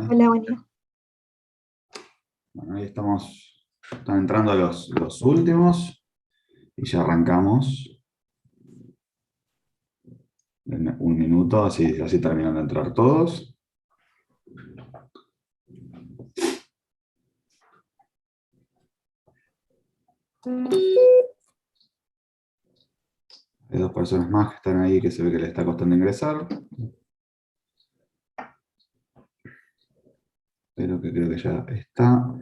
Hola, buen día. Bueno, ahí están entrando los últimos y ya arrancamos en un minuto, así terminan de entrar todos. Hay dos personas más que están ahí que se ve que les está costando ingresar, pero que creo que ya está.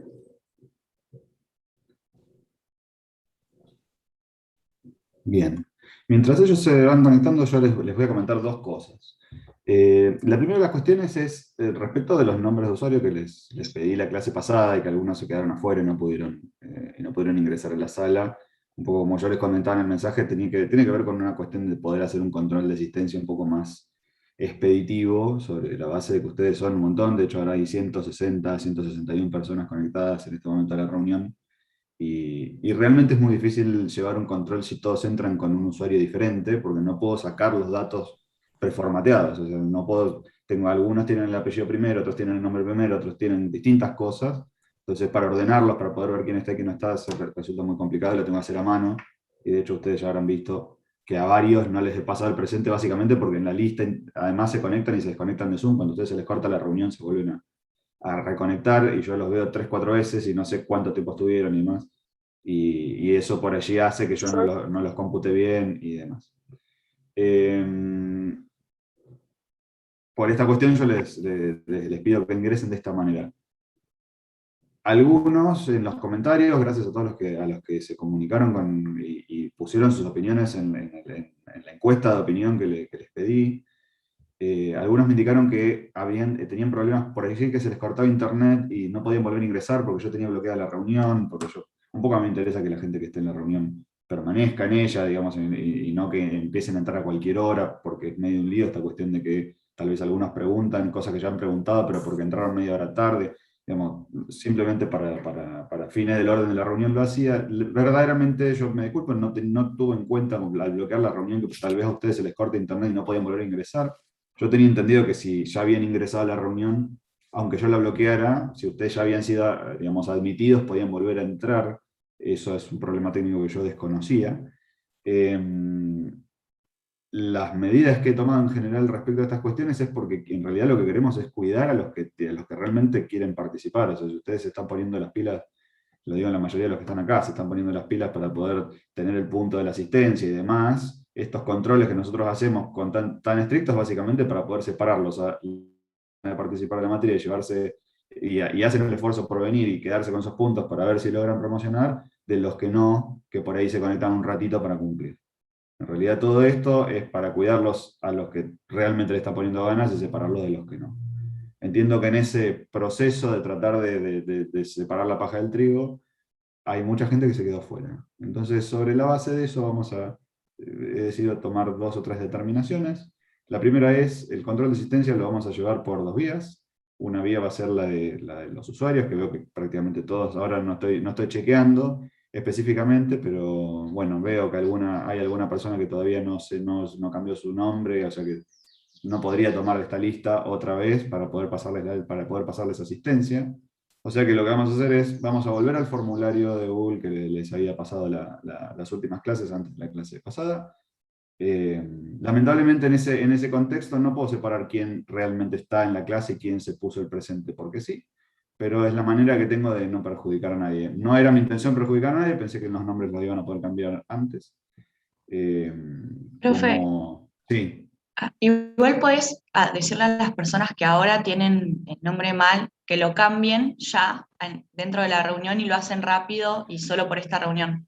Bien. Mientras ellos se van conectando, yo les voy a comentar dos cosas. La primera de las cuestiones es respecto de los nombres de usuario que les pedí la clase pasada y que algunos se quedaron afuera y no pudieron ingresar a la sala. Un poco como yo les comentaba en el mensaje, tiene que ver con una cuestión de poder hacer un control de asistencia un poco más expeditivo sobre la base de que ustedes son un montón. De hecho, ahora hay 161 personas conectadas en este momento a la reunión. Y realmente es muy difícil llevar un control si todos entran con un usuario diferente, porque no puedo sacar los datos preformateados. O sea, no puedo, algunos tienen el apellido primero, otros tienen el nombre primero, otros tienen distintas cosas. Entonces, para ordenarlos, para poder ver quién está y quién no está, resulta muy complicado y lo tengo que hacer a mano. Y de hecho, ustedes ya habrán visto que a varios no les he pasado el presente básicamente porque en la lista además se conectan y se desconectan de Zoom. Cuando a ustedes se les corta la reunión, se vuelven a reconectar y yo los veo 3, 4 veces y no sé cuánto tiempo estuvieron y más. Y eso por allí hace que yo no los compute bien y demás. Eh, por esta cuestión yo les pido que ingresen de esta manera. Algunos en los comentarios, gracias a todos a los que se comunicaron y pusieron sus opiniones en la encuesta de opinión que les pedí, algunos me indicaron que tenían problemas por decir que se les cortaba internet y no podían volver a ingresar porque yo tenía bloqueada la reunión, un poco me interesa que la gente que esté en la reunión permanezca en ella, digamos, y no que empiecen a entrar a cualquier hora, porque es medio un lío esta cuestión de que tal vez algunos preguntan cosas que ya han preguntado, pero porque entraron media hora tarde, digamos, simplemente para fines del orden de la reunión lo hacía. Verdaderamente yo me disculpo, no tuve en cuenta al bloquear la reunión que tal vez a ustedes se les corte internet y no podían volver a ingresar. Yo tenía entendido que si ya habían ingresado a la reunión, aunque yo la bloqueara, si ustedes ya habían sido, digamos, admitidos, podían volver a entrar. Eso es un problema técnico que yo desconocía. Eh, las medidas que he tomado en general respecto a estas cuestiones es porque en realidad lo que queremos es cuidar a los que realmente quieren participar. O sea, si ustedes se están poniendo las pilas, lo digo en la mayoría de los que están acá, se están poniendo las pilas para poder tener el punto de la asistencia y demás, estos controles que nosotros hacemos tan estrictos básicamente para poder separarlos a participar de la materia y llevarse y hacen el esfuerzo por venir y quedarse con esos puntos para ver si logran promocionar, de los que no, que por ahí se conectan un ratito para cumplir. En realidad todo esto es para cuidarlos a los que realmente le están poniendo ganas y separarlos de los que no. Entiendo que en ese proceso de tratar de separar la paja del trigo, hay mucha gente que se quedó fuera. Entonces, sobre la base de eso, he decidido tomar 2 o 3 determinaciones. La primera es, el control de asistencia lo vamos a llevar por 2 vías. Una vía va a ser la de los usuarios, que veo que prácticamente todos, ahora no estoy chequeando específicamente, pero bueno, veo que hay alguna persona que todavía no cambió su nombre, o sea que no podría tomar esta lista otra vez para poder pasarles asistencia. O sea que lo que vamos a hacer es, vamos a volver al formulario de Google que les había pasado las últimas clases, antes de la clase pasada. Eh, Lamentablemente en ese contexto no puedo separar quién realmente está en la clase y quién se puso el presente, porque sí, pero es la manera que tengo de no perjudicar a nadie. No era mi intención perjudicar a nadie, pensé que los nombres los iban a poder cambiar antes. Eh, Profe, Sí. igual podés decirle a las personas que ahora tienen el nombre mal que lo cambien ya dentro de la reunión y lo hacen rápido y solo por esta reunión.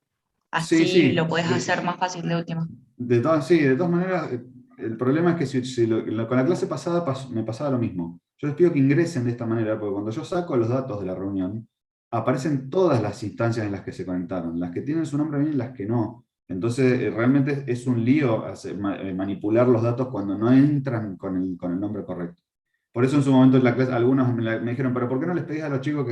Sí, Así sí. lo podés hacer más fácil de última. Sí, de todas maneras, el problema es que con la clase pasada me pasaba lo mismo. Yo les pido que ingresen de esta manera, porque cuando yo saco los datos de la reunión, aparecen todas las instancias en las que se conectaron, las que tienen su nombre bien y las que no. Entonces, realmente es un lío manipular los datos cuando no entran con el nombre correcto. Por eso en su momento en la clase, algunos me dijeron, pero ¿por qué no les pedís a los chicos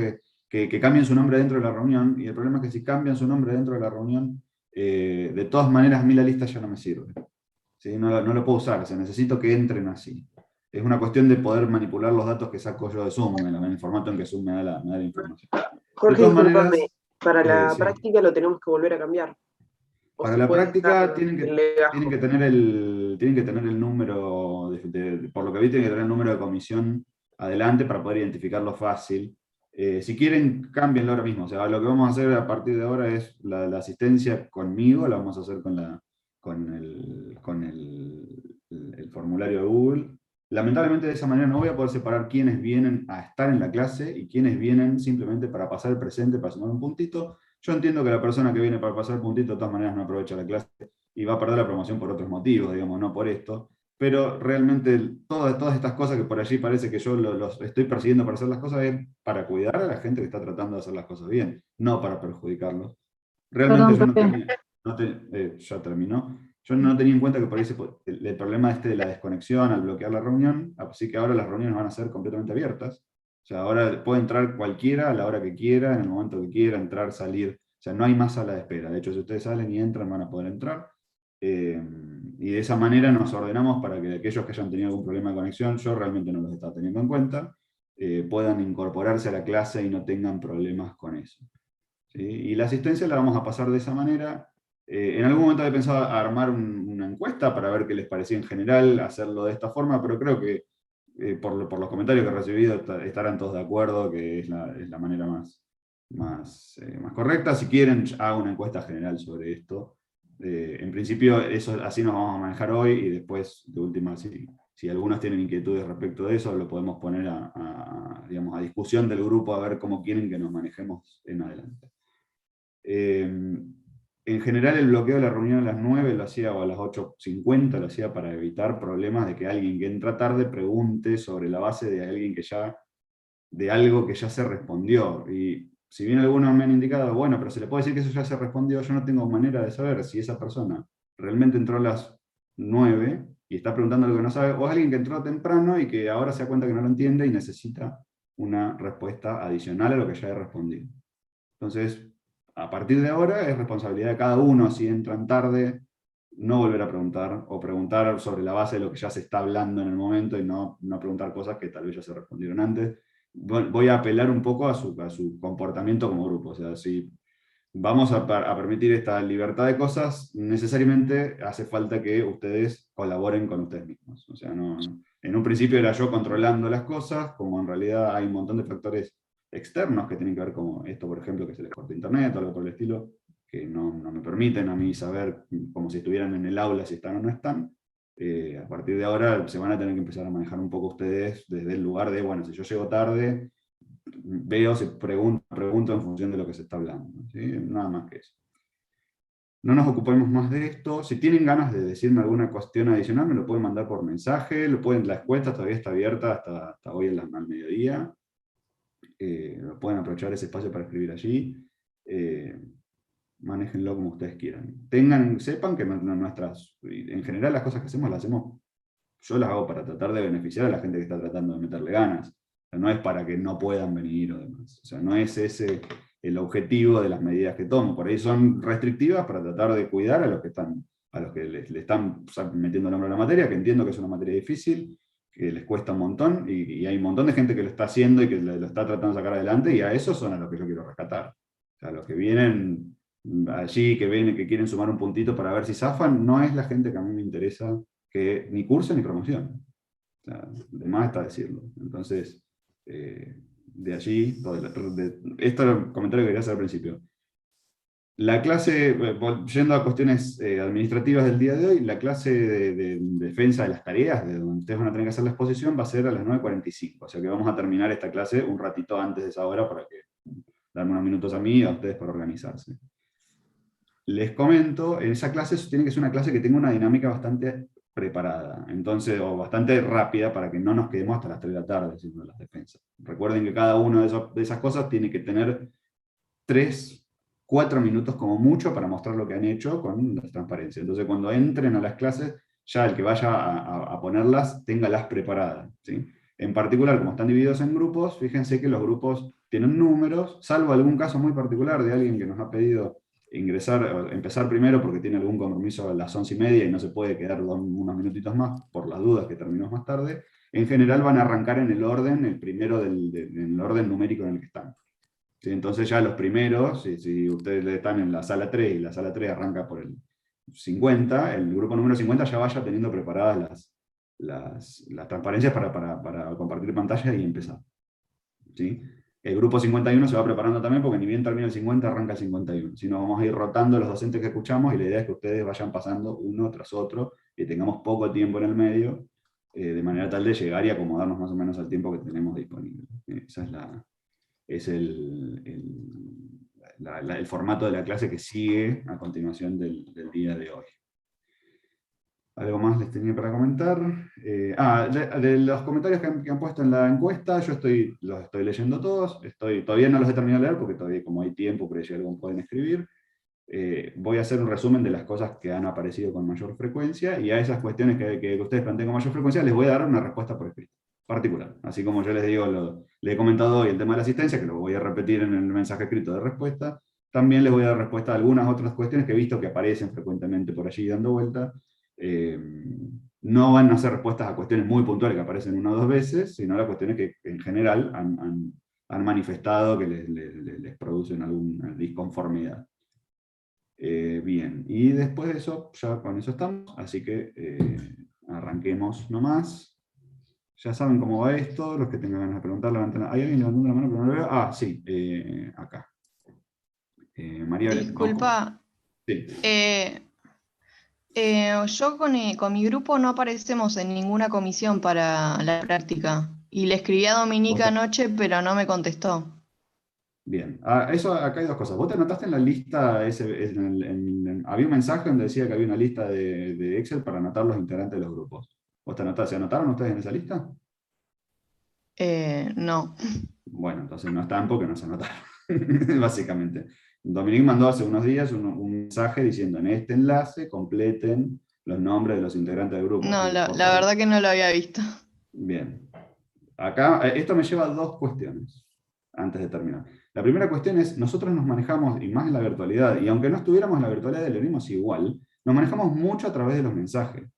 que cambien su nombre dentro de la reunión? Y el problema es que si cambian su nombre dentro de la reunión, de todas maneras a mí la lista ya no me sirve. ¿Sí? No lo puedo usar, o sea, necesito que entren así. es una cuestión de poder manipular los datos que saco yo de Zoom, en el formato en que Zoom me da la información. De Jorge, todas disculpame, maneras, para la sí. práctica lo tenemos que volver a cambiar. O Para se la puede práctica usar el legajo. tienen que tener el número, por lo que vi, tienen que tener el número de comisión adelante para poder identificarlo fácil. Si quieren, cámbienlo ahora mismo. O sea, lo que vamos a hacer a partir de ahora es la asistencia conmigo, la vamos a hacer con el formulario de Google. Lamentablemente de esa manera no voy a poder separar quiénes vienen a estar en la clase y quiénes vienen simplemente para pasar el presente, para sumar un puntito. Yo entiendo que la persona que viene para pasar el puntito de todas maneras no aprovecha la clase y va a perder la promoción por otros motivos, digamos, no por esto. Pero realmente todas estas cosas que por allí parece que yo los estoy persiguiendo para hacer las cosas bien, para cuidar a la gente que está tratando de hacer las cosas bien, no para perjudicarlos. Realmente Perdón, yo no Pepe. tenía, ya terminó, yo no tenía en cuenta que por ahí el problema de la desconexión al bloquear la reunión, así que ahora las reuniones van a ser completamente abiertas. O sea, ahora puede entrar cualquiera a la hora que quiera, en el momento que quiera, entrar, salir. O sea, no hay más sala de espera. De hecho, si ustedes salen y entran, van a poder entrar. Y de esa manera nos ordenamos para que aquellos que hayan tenido algún problema de conexión, yo realmente no los estaba teniendo en cuenta, puedan incorporarse a la clase y no tengan problemas con eso. ¿Sí? Y la asistencia la vamos a pasar de esa manera. En algún momento he pensado armar una encuesta para ver qué les parecía en general hacerlo de esta forma, pero creo que por los comentarios que he recibido estarán todos de acuerdo que es la manera más correcta. Si quieren, hago una encuesta general sobre esto. En principio, así nos vamos a manejar hoy y después, de última, si algunos tienen inquietudes respecto de eso, lo podemos poner digamos, a discusión del grupo a ver cómo quieren que nos manejemos en adelante. En general el bloqueo de la reunión a las 9 lo hacía, o a las 8:50 lo hacía para evitar problemas de que alguien que entra tarde pregunte sobre la base de algo que ya se respondió. Y si bien algunos me han indicado, bueno, pero se le puede decir que eso ya se respondió, yo no tengo manera de saber si esa persona realmente entró a las 9 y está preguntando algo que no sabe, o es alguien que entró temprano y que ahora se da cuenta que no lo entiende y necesita una respuesta adicional a lo que ya he respondido. Entonces, a partir de ahora es responsabilidad de cada uno, si entran tarde, no volver a preguntar, o preguntar sobre la base de lo que ya se está hablando en el momento y no preguntar cosas que tal vez ya se respondieron antes. Voy a apelar un poco a su comportamiento como grupo. O sea, si vamos a permitir esta libertad de cosas, necesariamente hace falta que ustedes colaboren con ustedes mismos. O sea, en un principio era yo controlando las cosas, como en realidad hay un montón de factores externos que tienen que ver con esto, por ejemplo, que se les corta internet o algo por el estilo, que no me permiten a mí saber, como si estuvieran en el aula, si están o no están. A partir de ahora se van a tener que empezar a manejar un poco ustedes desde el lugar de, bueno, si yo llego tarde, veo, si pregunto en función de lo que se está hablando, ¿sí? Nada más que eso. No nos ocupemos más de esto. Si tienen ganas de decirme alguna cuestión adicional, me lo pueden mandar por mensaje, la encuesta todavía está abierta hasta hoy al mediodía. Pueden aprovechar ese espacio para escribir allí. Manéjenlo como ustedes quieran. Sepan que en general las cosas que hacemos, yo las hago para tratar de beneficiar a la gente que está tratando de meterle ganas. O sea, no es para que no puedan venir o demás. O sea, no es ese el objetivo de las medidas que tomo. Por ahí son restrictivas para tratar de cuidar a los que le están metiendo el nombre a la materia, que entiendo que es una materia difícil, que les cuesta un montón, y hay un montón de gente que lo está haciendo y que lo está tratando de sacar adelante, y a esos son a los que yo quiero rescatar. O sea, los que vienen allí, que quieren sumar un puntito para ver si zafan, no es la gente que a mí me interesa que ni curso ni promoción. O sea, de más está decirlo. Entonces, de allí, esto era el comentario que quería hacer al principio. La clase, yendo a cuestiones administrativas del día de hoy, la clase de defensa de las tareas, de donde ustedes van a tener que hacer la exposición, va a ser a las 9:45. O sea que vamos a terminar esta clase un ratito antes de esa hora para darme unos minutos a mí y a ustedes para organizarse. Les comento, en esa clase tiene que ser una clase que tenga una dinámica bastante preparada, entonces, o bastante rápida para que no nos quedemos hasta las 3 de la tarde haciendo las defensas. Recuerden que cada una de esas cosas tiene que tener 3-4 minutos como mucho para mostrar lo que han hecho con la transparencia. Entonces cuando entren a las clases, ya el que vaya a ponerlas, téngalas preparadas, ¿sí? En particular, como están divididos en grupos, fíjense que los grupos tienen números, salvo algún caso muy particular de alguien que nos ha pedido empezar primero porque tiene algún compromiso a las 11:30 y no se puede quedar unos minutitos más por las dudas que terminamos más tarde. en general van a arrancar en el orden, el primero en el orden numérico en el que están. ¿Sí? Entonces ya los primeros, si ustedes están en la sala 3 y la sala 3 arranca por el 50, el grupo número 50 ya vaya teniendo preparadas las transparencias para compartir pantalla y empezar. ¿Sí? El grupo 51 se va preparando también porque ni bien termina el 50 arranca el 51. Si no, vamos a ir rotando los docentes que escuchamos y la idea es que ustedes vayan pasando uno tras otro y tengamos poco tiempo en el medio, de manera tal de llegar y acomodarnos más o menos al tiempo que tenemos disponible. Esa es el formato de la clase que sigue a continuación del día de hoy. ¿Algo más les tenía para comentar? De los comentarios que han puesto en la encuesta, yo los estoy leyendo todos, todavía no los he terminado de leer porque todavía como hay tiempo, por ahí si algo pueden escribir. Voy a hacer un resumen de las cosas que han aparecido con mayor frecuencia, y a esas cuestiones que ustedes planteen con mayor frecuencia les voy a dar una respuesta por escrito, particular. Así como yo les digo, le he comentado hoy el tema de la asistencia, que lo voy a repetir en el mensaje escrito de respuesta, también les voy a dar respuesta a algunas otras cuestiones que he visto que aparecen frecuentemente por allí dando vuelta. No van a ser respuestas a cuestiones muy puntuales que aparecen una o dos veces, sino a cuestiones que en general han manifestado que les producen alguna disconformidad. Bien, y después de eso, ya con eso estamos, así que arranquemos nomás. Ya saben cómo va esto, los que tengan ganas de preguntar, levanten la... ¿Hay alguien levantando la mano pero no lo veo? Ah, sí, acá. María Belén. Disculpa, Sí. yo con mi grupo no aparecemos en ninguna comisión para la práctica. Y le escribí a Dominica anoche, pero no me contestó. Bien, acá hay dos cosas. ¿Vos te anotaste en la lista, había un mensaje donde decía que había una lista de Excel para anotar los integrantes de los grupos? ¿Vos te anotaste? ¿Se anotaron ustedes en esa lista? No. Bueno, entonces no están porque no se anotaron, básicamente. Dominique mandó hace unos días un mensaje diciendo: en este enlace completen los nombres de los integrantes del grupo. No, la verdad que no lo había visto. Bien. Acá, esto me lleva a dos cuestiones, antes de terminar. La primera cuestión es, nosotros nos manejamos, y más en la virtualidad, y aunque no estuviéramos en la virtualidad, lo haríamos igual, nos manejamos mucho a través de los mensajes.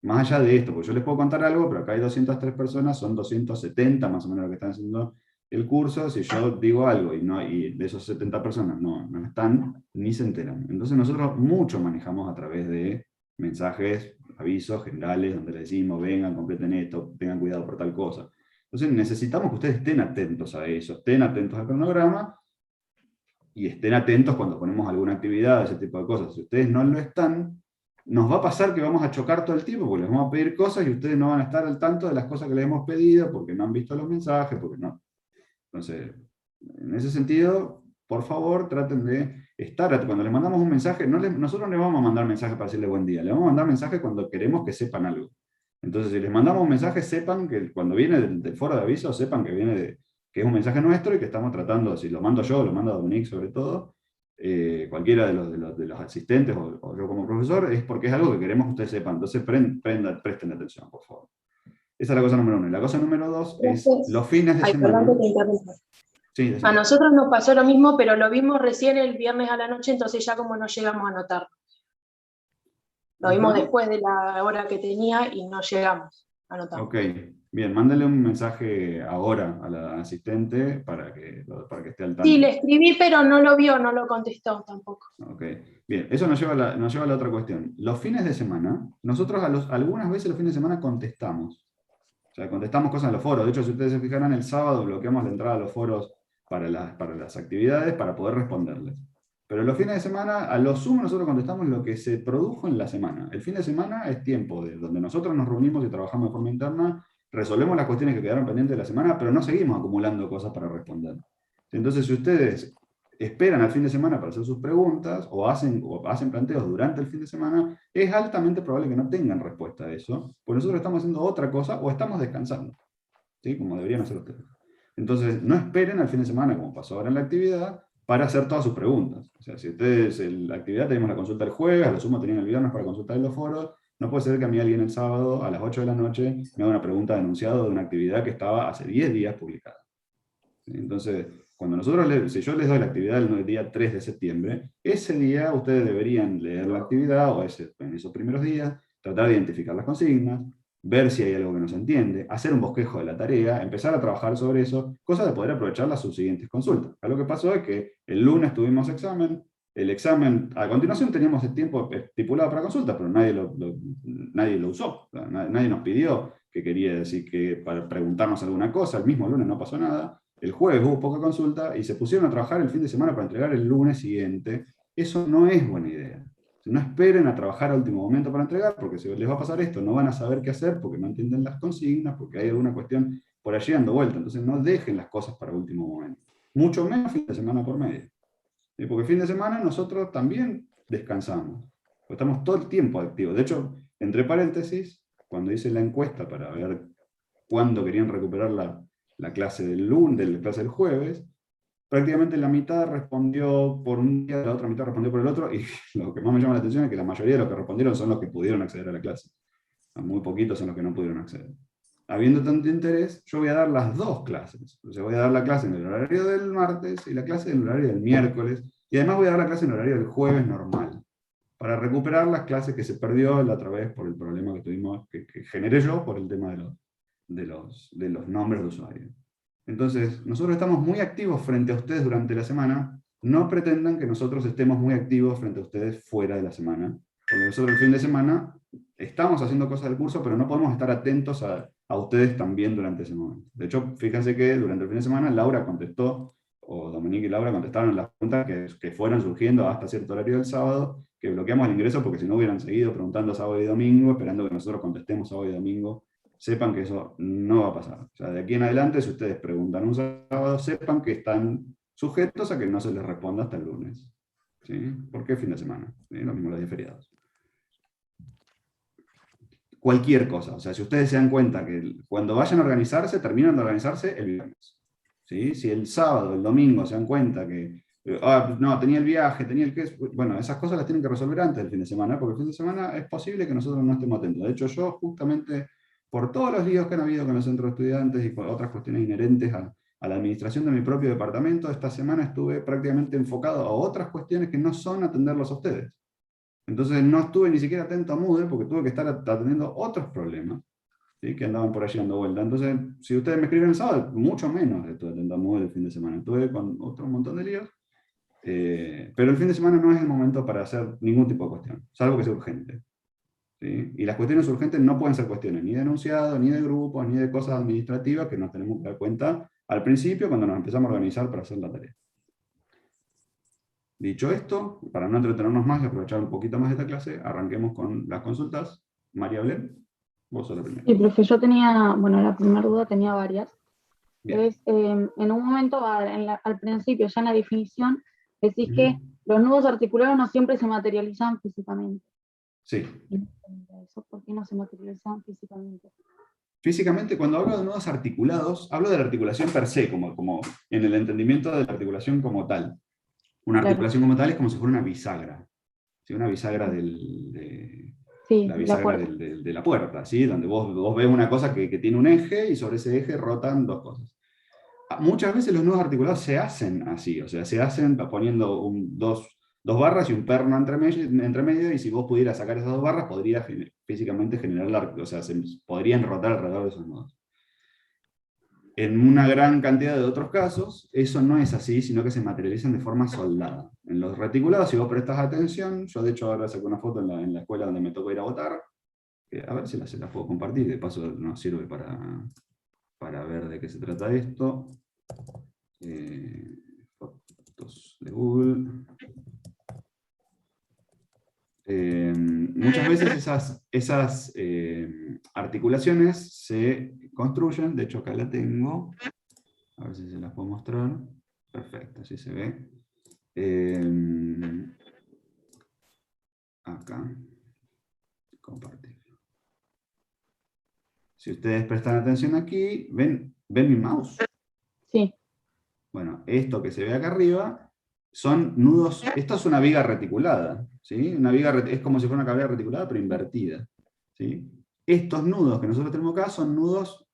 Más allá de esto, porque yo les puedo contar algo, pero acá hay 203 personas, son 270 más o menos los que están haciendo el curso. Si yo digo algo y de esos 70 personas no están, ni se enteran. Entonces nosotros mucho manejamos a través de mensajes, avisos generales, donde les decimos: vengan, completen esto, tengan cuidado por tal cosa. Entonces necesitamos que ustedes estén atentos a eso, estén atentos al cronograma, y estén atentos cuando ponemos alguna actividad, ese tipo de cosas. Si ustedes no lo están, nos va a pasar que vamos a chocar todo el tiempo, porque les vamos a pedir cosas y ustedes no van a estar al tanto de las cosas que les hemos pedido, porque no han visto los mensajes, porque no. Entonces, en ese sentido, por favor, traten de estar, cuando les mandamos un mensaje, nosotros no les vamos a mandar mensajes para decirle buen día, les vamos a mandar mensajes cuando queremos que sepan algo. Entonces, si les mandamos un mensaje, sepan que cuando viene del foro de aviso, sepan que es un mensaje nuestro y que estamos tratando, si lo mando yo, lo manda Dominique sobre todo, cualquiera de los asistentes o yo como profesor, es porque es algo que queremos que ustedes sepan. Entonces presten atención, por favor. Esa es la cosa número uno. Y la cosa número dos es los fines de semana. Perdón que te interrumpa. Sí, a nosotros nos pasó lo mismo, pero lo vimos recién el viernes a la noche, entonces ya como no llegamos a anotar. Lo vimos después de la hora que tenía y no llegamos a anotar. Ok, bien, mándale un mensaje ahora a la asistente para que esté al tanto. Sí, le escribí, pero no lo vio, no lo contestó tampoco. Ok, bien, eso nos lleva a la otra cuestión. Los fines de semana, nosotros algunas veces los fines de semana contestamos. O sea, contestamos cosas en los foros. De hecho, si ustedes se fijarán, el sábado bloqueamos la entrada a los foros para las actividades para poder responderles. Pero los fines de semana, a lo sumo, nosotros contestamos lo que se produjo en la semana. El fin de semana es tiempo donde nosotros nos reunimos y trabajamos de forma interna, resolvemos las cuestiones que quedaron pendientes de la semana, pero no seguimos acumulando cosas para responder. Entonces, si ustedes esperan al fin de semana para hacer sus preguntas, o hacen planteos durante el fin de semana, es altamente probable que no tengan respuesta a eso, porque nosotros estamos haciendo otra cosa o estamos descansando, ¿sí? Como deberían hacer ustedes. Entonces, no esperen al fin de semana, como pasó ahora en la actividad, para hacer todas sus preguntas. O sea, si ustedes en la actividad tenemos la consulta el jueves, a lo sumo tenían el viernes para consultar en los foros, no puede ser que a mí alguien el sábado a las 8 de la noche me haga una pregunta de enunciado de una actividad que estaba hace 10 días publicada. Entonces, si yo les doy la actividad el día 3 de septiembre, ese día ustedes deberían leer la actividad, o en esos primeros días, tratar de identificar las consignas, ver si hay algo que no se entiende, hacer un bosquejo de la tarea, empezar a trabajar sobre eso, cosa de poder aprovechar las subsiguientes consultas. Lo que pasó es que el lunes tuvimos examen, el examen, a continuación teníamos el tiempo estipulado para consulta, pero nadie lo usó, nadie nos pidió que quería decir que para preguntarnos alguna cosa, el mismo lunes no pasó nada, el jueves hubo poca consulta y se pusieron a trabajar el fin de semana para entregar el lunes siguiente. Eso no es buena idea. No esperen a trabajar a último momento para entregar, porque si les va a pasar esto, no van a saber qué hacer, porque no entienden las consignas, porque hay alguna cuestión por allí dando vuelta. Entonces no dejen las cosas para último momento. Mucho menos fin de semana por medio. ¿Sí? Porque fin de semana nosotros también descansamos. Estamos todo el tiempo activos. De hecho, entre paréntesis, cuando hice la encuesta para ver cuándo querían recuperar la clase del lunes, de la clase del jueves, prácticamente la mitad respondió por un día, la otra mitad respondió por el otro, y lo que más me llama la atención es que la mayoría de los que respondieron son los que pudieron acceder a la clase. Muy poquitos son los que no pudieron acceder. Habiendo tanto interés, yo voy a dar las dos clases. O sea, voy a dar la clase en el horario del martes y la clase en el horario del miércoles, y además voy a dar la clase en el horario del jueves normal, para recuperar las clases que se perdió la otra vez por el problema que tuvimos, que generé yo por el tema de los nombres de usuario. Entonces, nosotros estamos muy activos frente a ustedes durante la semana. No pretendan que nosotros estemos muy activos frente a ustedes fuera de la semana, porque nosotros el fin de semana estamos haciendo cosas del curso, pero no podemos estar atentos a ustedes también durante ese momento. De hecho, fíjense que durante el fin de semana Laura contestó, o Dominique y Laura contestaron las preguntas que fueron surgiendo hasta cierto horario del sábado, que bloqueamos el ingreso porque si no hubieran seguido preguntando sábado y domingo, esperando que nosotros contestemos sábado y domingo. Sepan que eso no va a pasar. O sea, de aquí en adelante, si ustedes preguntan un sábado, sepan que están sujetos a que no se les responda hasta el lunes. ¿Sí? Porque es fin de semana. ¿Sí? Lo mismo los días feriados. Cualquier cosa. O sea, si ustedes se dan cuenta que cuando vayan a organizarse, terminan de organizarse el viernes. ¿Sí? Si el sábado, el domingo se dan cuenta que no, tenía el viaje, tenía el qué, bueno, esas cosas las tienen que resolver antes del fin de semana, porque el fin de semana es posible que nosotros no estemos atentos. De hecho, yo justamente, por todos los líos que han habido con los centros de estudiantes y por otras cuestiones inherentes a la administración de mi propio departamento, esta semana estuve prácticamente enfocado a otras cuestiones que no son atenderlos a ustedes. Entonces no estuve ni siquiera atento a Moodle porque tuve que estar atendiendo otros problemas, ¿sí? Que andaban por allí dando vuelta. Entonces, si ustedes me escriben el sábado, mucho menos estuve atendiendo a Moodle el fin de semana. Estuve con otro montón de líos, pero el fin de semana no es el momento para hacer ningún tipo de cuestión, salvo que sea urgente. ¿Sí? Y las cuestiones urgentes no pueden ser cuestiones ni de enunciado, ni de grupos, ni de cosas administrativas que nos tenemos que dar cuenta al principio cuando nos empezamos a organizar para hacer la tarea. Dicho esto, para no entretenernos más y aprovechar un poquito más de esta clase, arranquemos con las consultas. María Belén, vos sos la primera. Sí, profe, yo tenía, bueno, la primera duda tenía varias. Bien. En un momento, al principio, ya en la definición, decís que los nudos articulados no siempre se materializan físicamente. Sí. ¿Por qué no se materializan físicamente? Físicamente, cuando hablo de nudos articulados, hablo de la articulación per se, como en el entendimiento de la articulación como tal. Una articulación como tal es como si fuera una bisagra. ¿Sí? Una bisagra de la puerta, ¿sí? Donde vos ves una cosa que tiene un eje y sobre ese eje rotan dos cosas. Muchas veces los nudos articulados se hacen así, o sea, se hacen poniendo dos barras y un perno entre medio, y si vos pudieras sacar esas dos barras, podría físicamente generar, o sea, se podrían rotar alrededor de esos nudos. En una gran cantidad de otros casos, eso no es así, sino que se materializan de forma soldada. En los reticulados, si vos prestas atención, yo de hecho ahora saqué una foto en la escuela donde me tocó ir a votar, a ver si se las puedo compartir, de paso nos sirve para ver de qué se trata esto. Fotos de Google. Muchas veces esas articulaciones se construyen, de hecho acá la tengo, a ver si se las puedo mostrar, perfecto, así se ve. Acá, compartir. Si ustedes prestan atención aquí, ¿ven mi mouse? Sí. Bueno, esto que se ve acá arriba son nudos, esto es una viga reticulada, ¿sí? Una viga es como si fuera una viga reticulada, pero invertida, ¿sí? Estos nudos que nosotros tenemos acá son nudos,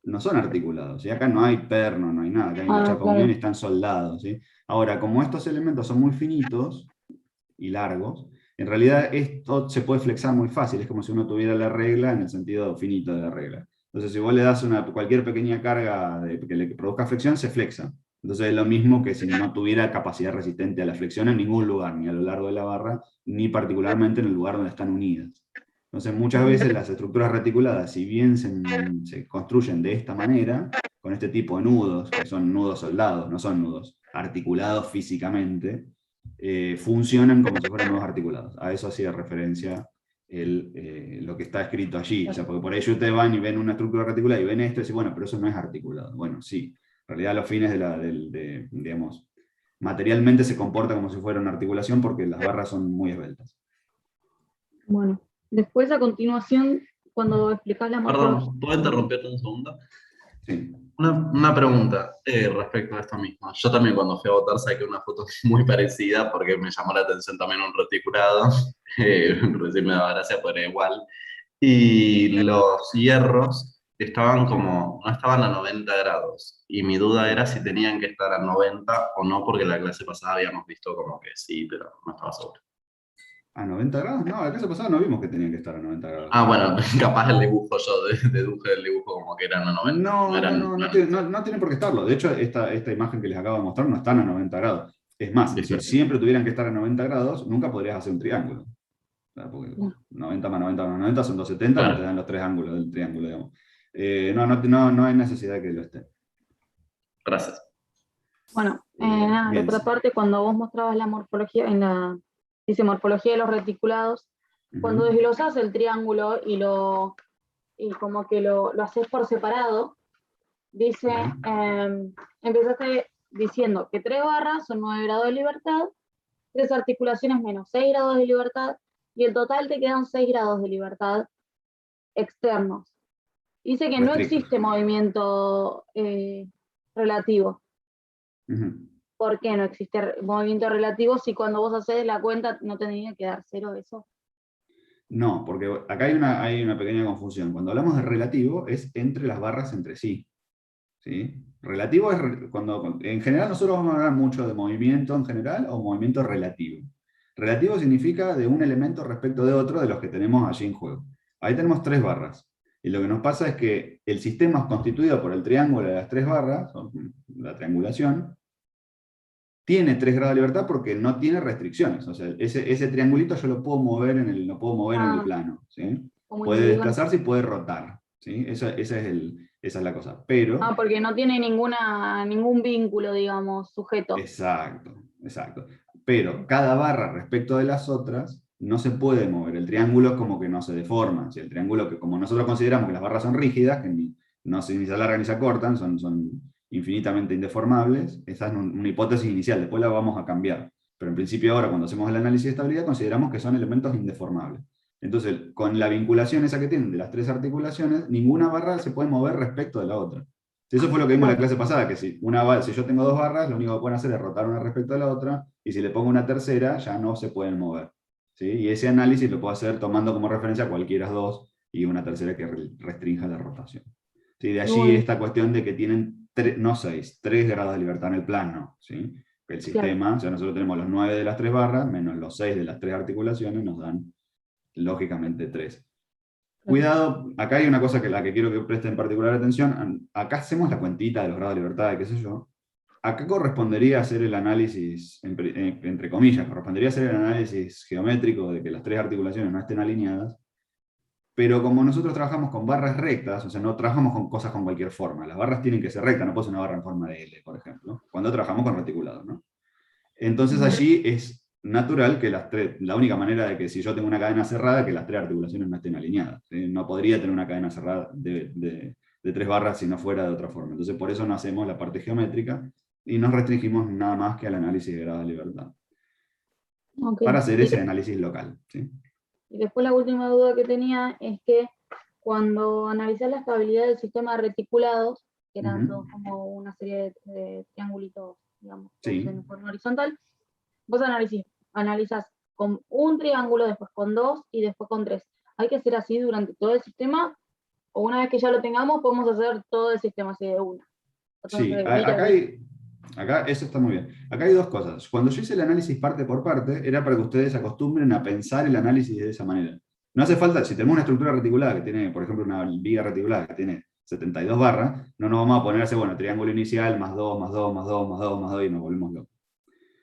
no son articulados, ¿sí? Acá no hay perno, no hay nada, acá hay una chapa unión y están soldados, ¿sí? Ahora, como estos elementos son muy finitos y largos, En realidad esto se puede flexar muy fácil, es como si uno tuviera la regla en el sentido finito de la regla. Entonces si vos le das cualquier pequeña carga que le produzca flexión, se flexa. Entonces es lo mismo que si no tuviera capacidad resistente a la flexión en ningún lugar, ni a lo largo de la barra, ni particularmente en el lugar donde están unidas. Entonces muchas veces las estructuras reticuladas, si bien se construyen de esta manera, con este tipo de nudos, que son nudos soldados, no son nudos articulados físicamente, funcionan como si fueran nudos articulados. A eso hacía referencia lo que está escrito allí. O sea, porque por ahí ustedes van y ven una estructura reticulada y ven esto y dicen, bueno, pero eso no es articulado. Bueno, sí. En realidad los fines digamos, materialmente se comporta como si fuera una articulación porque las barras son muy esbeltas. Bueno, después a continuación, cuando explicás la morfología... Perdón, ¿puedo interrumpirte un segundo? Sí. Una pregunta respecto a esto mismo. Yo también cuando fui a votar saqué una foto muy parecida porque me llamó la atención también un reticulado. Recién me daba gracia, pero era igual. Y los hierros estaban como, no estaban a 90 grados. Y mi duda era si tenían que estar a 90 o no, porque la clase pasada habíamos visto como que sí, pero no estaba seguro. ¿A 90 grados? No, la clase pasada no vimos que tenían que estar a 90 grados. Ah, bueno, capaz el dibujo, yo deduje del dibujo como que eran a 90. No tienen por qué estarlo. De hecho, esta imagen que les acabo de mostrar no están a 90 grados. Es más, si siempre tuvieran que estar a 90 grados, nunca podrías hacer un triángulo. O sea, porque 90 más 90 más 90 son 270, claro. No te dan los tres ángulos del triángulo, digamos. No hay necesidad de que lo esté. Gracias. Bueno, de otra parte, cuando vos mostrabas la morfología, dice morfología de los reticulados, cuando desglosás el triángulo y como que lo haces por separado, dice, empezaste diciendo que 3 barras son 9 grados de libertad, 3 articulaciones menos 6 grados de libertad, y el total te quedan 6 grados de libertad externos. Dice que no existe movimiento relativo. ¿Por qué no existe movimiento relativo si cuando vos haces la cuenta no tendría que dar 0 eso? No, porque acá hay una pequeña confusión. Cuando hablamos de relativo es entre las barras entre sí. ¿Sí? Relativo es cuando en general nosotros vamos a hablar mucho de movimiento en general o movimiento relativo. Relativo significa de un elemento respecto de otro de los que tenemos allí en juego. Ahí tenemos 3 barras. Y lo que nos pasa es que el sistema es constituido por el triángulo de las 3 barras, la triangulación, tiene 3 grados de libertad porque no tiene restricciones. O sea, ese triangulito yo lo puedo mover en el plano. ¿Sí? Puede desplazarse y puede rotar. ¿Sí? Esa es la cosa. Pero, porque no tiene ningún vínculo, digamos, sujeto. Exacto. Pero cada barra respecto de las otras no se puede mover. El triángulo es como que no se deforma. ¿Sí? El triángulo, que como nosotros consideramos que las barras son rígidas, que ni se alargan ni se acortan, son infinitamente indeformables, esa es una hipótesis inicial, después la vamos a cambiar. Pero en principio ahora, cuando hacemos el análisis de estabilidad, consideramos que son elementos indeformables. Entonces, con la vinculación esa que tienen de las 3 articulaciones, ninguna barra se puede mover respecto de la otra. Eso fue lo que vimos en la clase pasada, que si yo tengo 2 barras, lo único que pueden hacer es rotar una respecto de la otra, y si le pongo una tercera, ya no se pueden mover. ¿Sí? Y ese análisis lo puedo hacer tomando como referencia cualquiera 2 y una tercera que restrinja la rotación. ¿Sí? De allí esta cuestión de que tienen 3 grados de libertad en el plano. ¿Sí? El sistema, o sea, nosotros tenemos los 9 de las 3 barras, menos los 6 de las 3 articulaciones, nos dan lógicamente 3. Cuidado, acá hay una cosa que la que quiero que presten particular atención. Acá hacemos la cuentita de los grados de libertad, qué sé yo. Acá correspondería hacer el análisis, entre comillas, correspondería hacer el análisis geométrico de que las 3 articulaciones no estén alineadas, pero como nosotros trabajamos con barras rectas, o sea, no trabajamos con cosas con cualquier forma, las barras tienen que ser rectas, no puede ser una barra en forma de L, por ejemplo, cuando trabajamos con reticulados, ¿no? Entonces allí es natural que la única manera de que si yo tengo una cadena cerrada, que las 3 articulaciones no estén alineadas. ¿Sí? No podría tener una cadena cerrada de 3 barras si no fuera de otra forma. Entonces por eso no hacemos la parte geométrica y nos restringimos nada más que al análisis de grado de libertad. Para hacer ese análisis local. ¿Sí? Y después la última duda que tenía es que cuando analizás la estabilidad del sistema de reticulados, que eran todos como una serie de triangulitos, digamos, en forma horizontal, vos analizás con un triángulo, después con 2 y después con 3. ¿Hay que hacer así durante todo el sistema? ¿O una vez que ya lo tengamos, podemos hacer todo el sistema así de una? Sí, acá hay Acá eso está muy bien. Acá hay dos cosas. Cuando yo hice el análisis parte por parte, era para que ustedes acostumbren a pensar el análisis de esa manera. No hace falta, si tenemos una estructura reticulada que tiene, por ejemplo, una viga reticulada que tiene 72 barras, no nos vamos a poner a hacer, bueno, triángulo inicial, más 2, más 2, más 2, más 2, más 2, y nos volvemos locos.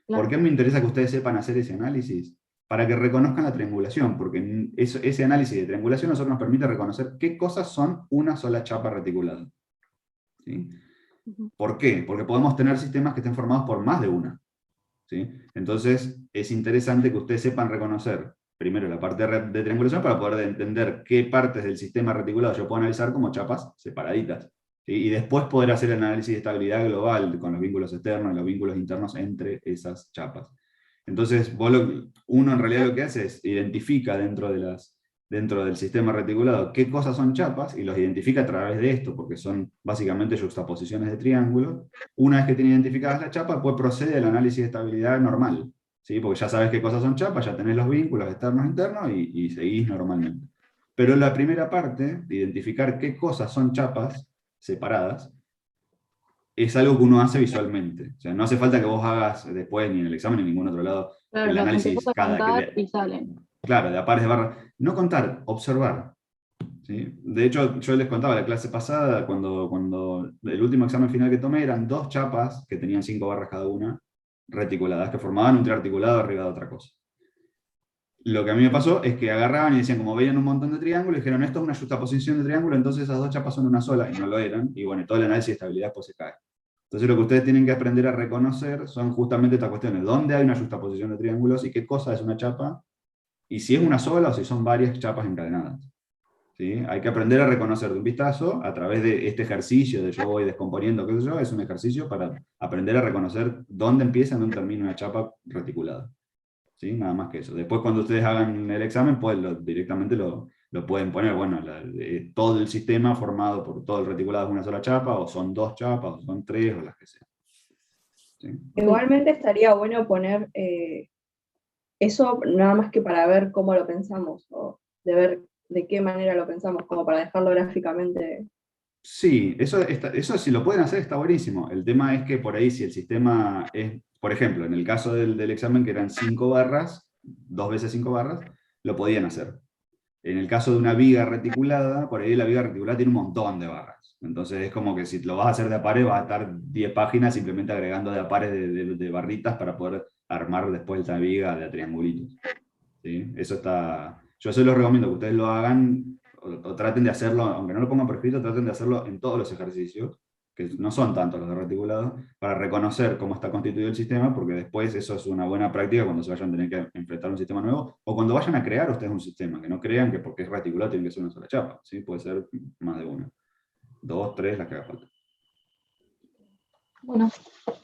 Claro. ¿Por qué me interesa que ustedes sepan hacer ese análisis? Para que reconozcan la triangulación, porque ese análisis de triangulación a nosotros nos permite reconocer qué cosas son una sola chapa reticulada. ¿Sí? ¿Por qué? Porque podemos tener sistemas que estén formados por más de una. ¿Sí? Entonces, es interesante que ustedes sepan reconocer primero la parte de triangulación para poder entender qué partes del sistema reticulado yo puedo analizar como chapas separaditas. ¿Sí? Y después poder hacer el análisis de estabilidad global con los vínculos externos y los vínculos internos entre esas chapas. Entonces, uno en realidad lo que hace es identifica dentro del sistema reticulado qué cosas son chapas y los identifica a través de esto, porque son básicamente juxtaposiciones de triángulos. Una vez que tiene identificadas las chapas, pues procede al análisis de estabilidad normal, ¿sí? Porque ya sabes qué cosas son chapas, ya tenés los vínculos externos e internos y seguís normalmente. Pero la primera parte, de identificar qué cosas son chapas separadas, es algo que uno hace visualmente. O sea, no hace falta que vos hagas después, ni en el examen, ni en ningún otro lado, Claro, el las análisis empezás a cada que contar y salen. claro, de a pares de barras. No contar, observar. ¿Sí? De hecho, yo les contaba la clase pasada, cuando el último examen final que tomé eran 2 chapas que tenían 5 barras cada una, reticuladas, que formaban un triarticulado arriba de otra cosa. Lo que a mí me pasó es que agarraban y decían, como veían un montón de triángulos, dijeron, esto es una juxtaposición de triángulo, entonces esas 2 chapas son una sola, y no lo eran, y bueno, todo el análisis de estabilidad pues se cae. Entonces lo que ustedes tienen que aprender a reconocer son justamente estas cuestiones, dónde hay una juxtaposición de triángulos y qué cosa es una chapa, y si es una sola o si son varias chapas encadenadas. ¿Sí? Hay que aprender a reconocer de un vistazo a través de este ejercicio de yo voy descomponiendo, qué sé yo, es un ejercicio para aprender a reconocer dónde empieza y dónde termina una chapa reticulada. ¿Sí? Nada más que eso. Después cuando ustedes hagan el examen, pues directamente lo pueden poner, bueno, todo el sistema formado por todo el reticulado es una sola chapa, o son 2 chapas, o son 3, o las que sean. ¿Sí? Igualmente estaría bueno poner eso nada más que para ver cómo lo pensamos, o de ver de qué manera lo pensamos, como para dejarlo gráficamente. Sí, eso si lo pueden hacer está buenísimo. El tema es que por ahí si el sistema es, por ejemplo, en el caso del examen que eran 5 barras, 2 veces 5 barras, lo podían hacer. En el caso de una viga reticulada, por ahí la viga reticulada tiene un montón de barras. Entonces es como que si lo vas a hacer de a pares, vas a estar 10 páginas simplemente agregando de a pares de barritas para poder armar después la viga de a triangulitos. ¿Sí? Eso está... Yo se los recomiendo que ustedes lo hagan o traten de hacerlo, aunque no lo pongan por escrito, traten de hacerlo en todos los ejercicios, que no son tantos los de reticulado, para reconocer cómo está constituido el sistema, porque después eso es una buena práctica cuando se vayan a tener que enfrentar a un sistema nuevo, o cuando vayan a crear ustedes un sistema, que no crean que porque es reticulado tiene que ser una sola chapa, ¿sí? Puede ser más de una. 2, 3, las que haga falta. Bueno,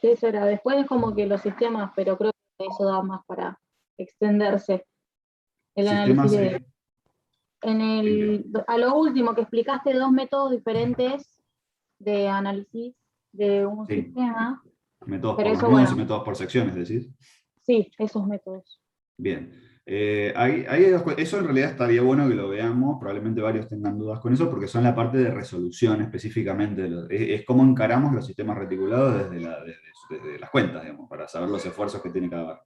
sí, eso era. Después es como que los sistemas, pero creo que eso da más para extenderse. El Sistemas, análisis a lo último que explicaste 2 métodos diferentes de análisis de un sí. sistema. Métodos pero por eso, los nodos bueno, y métodos por secciones, decís. Sí, esos métodos. Bien. Eso en realidad estaría bueno que lo veamos, probablemente varios tengan dudas con eso, porque son la parte de resolución específicamente. Es cómo encaramos los sistemas reticulados desde las cuentas, digamos, para saber los esfuerzos que tiene cada barra.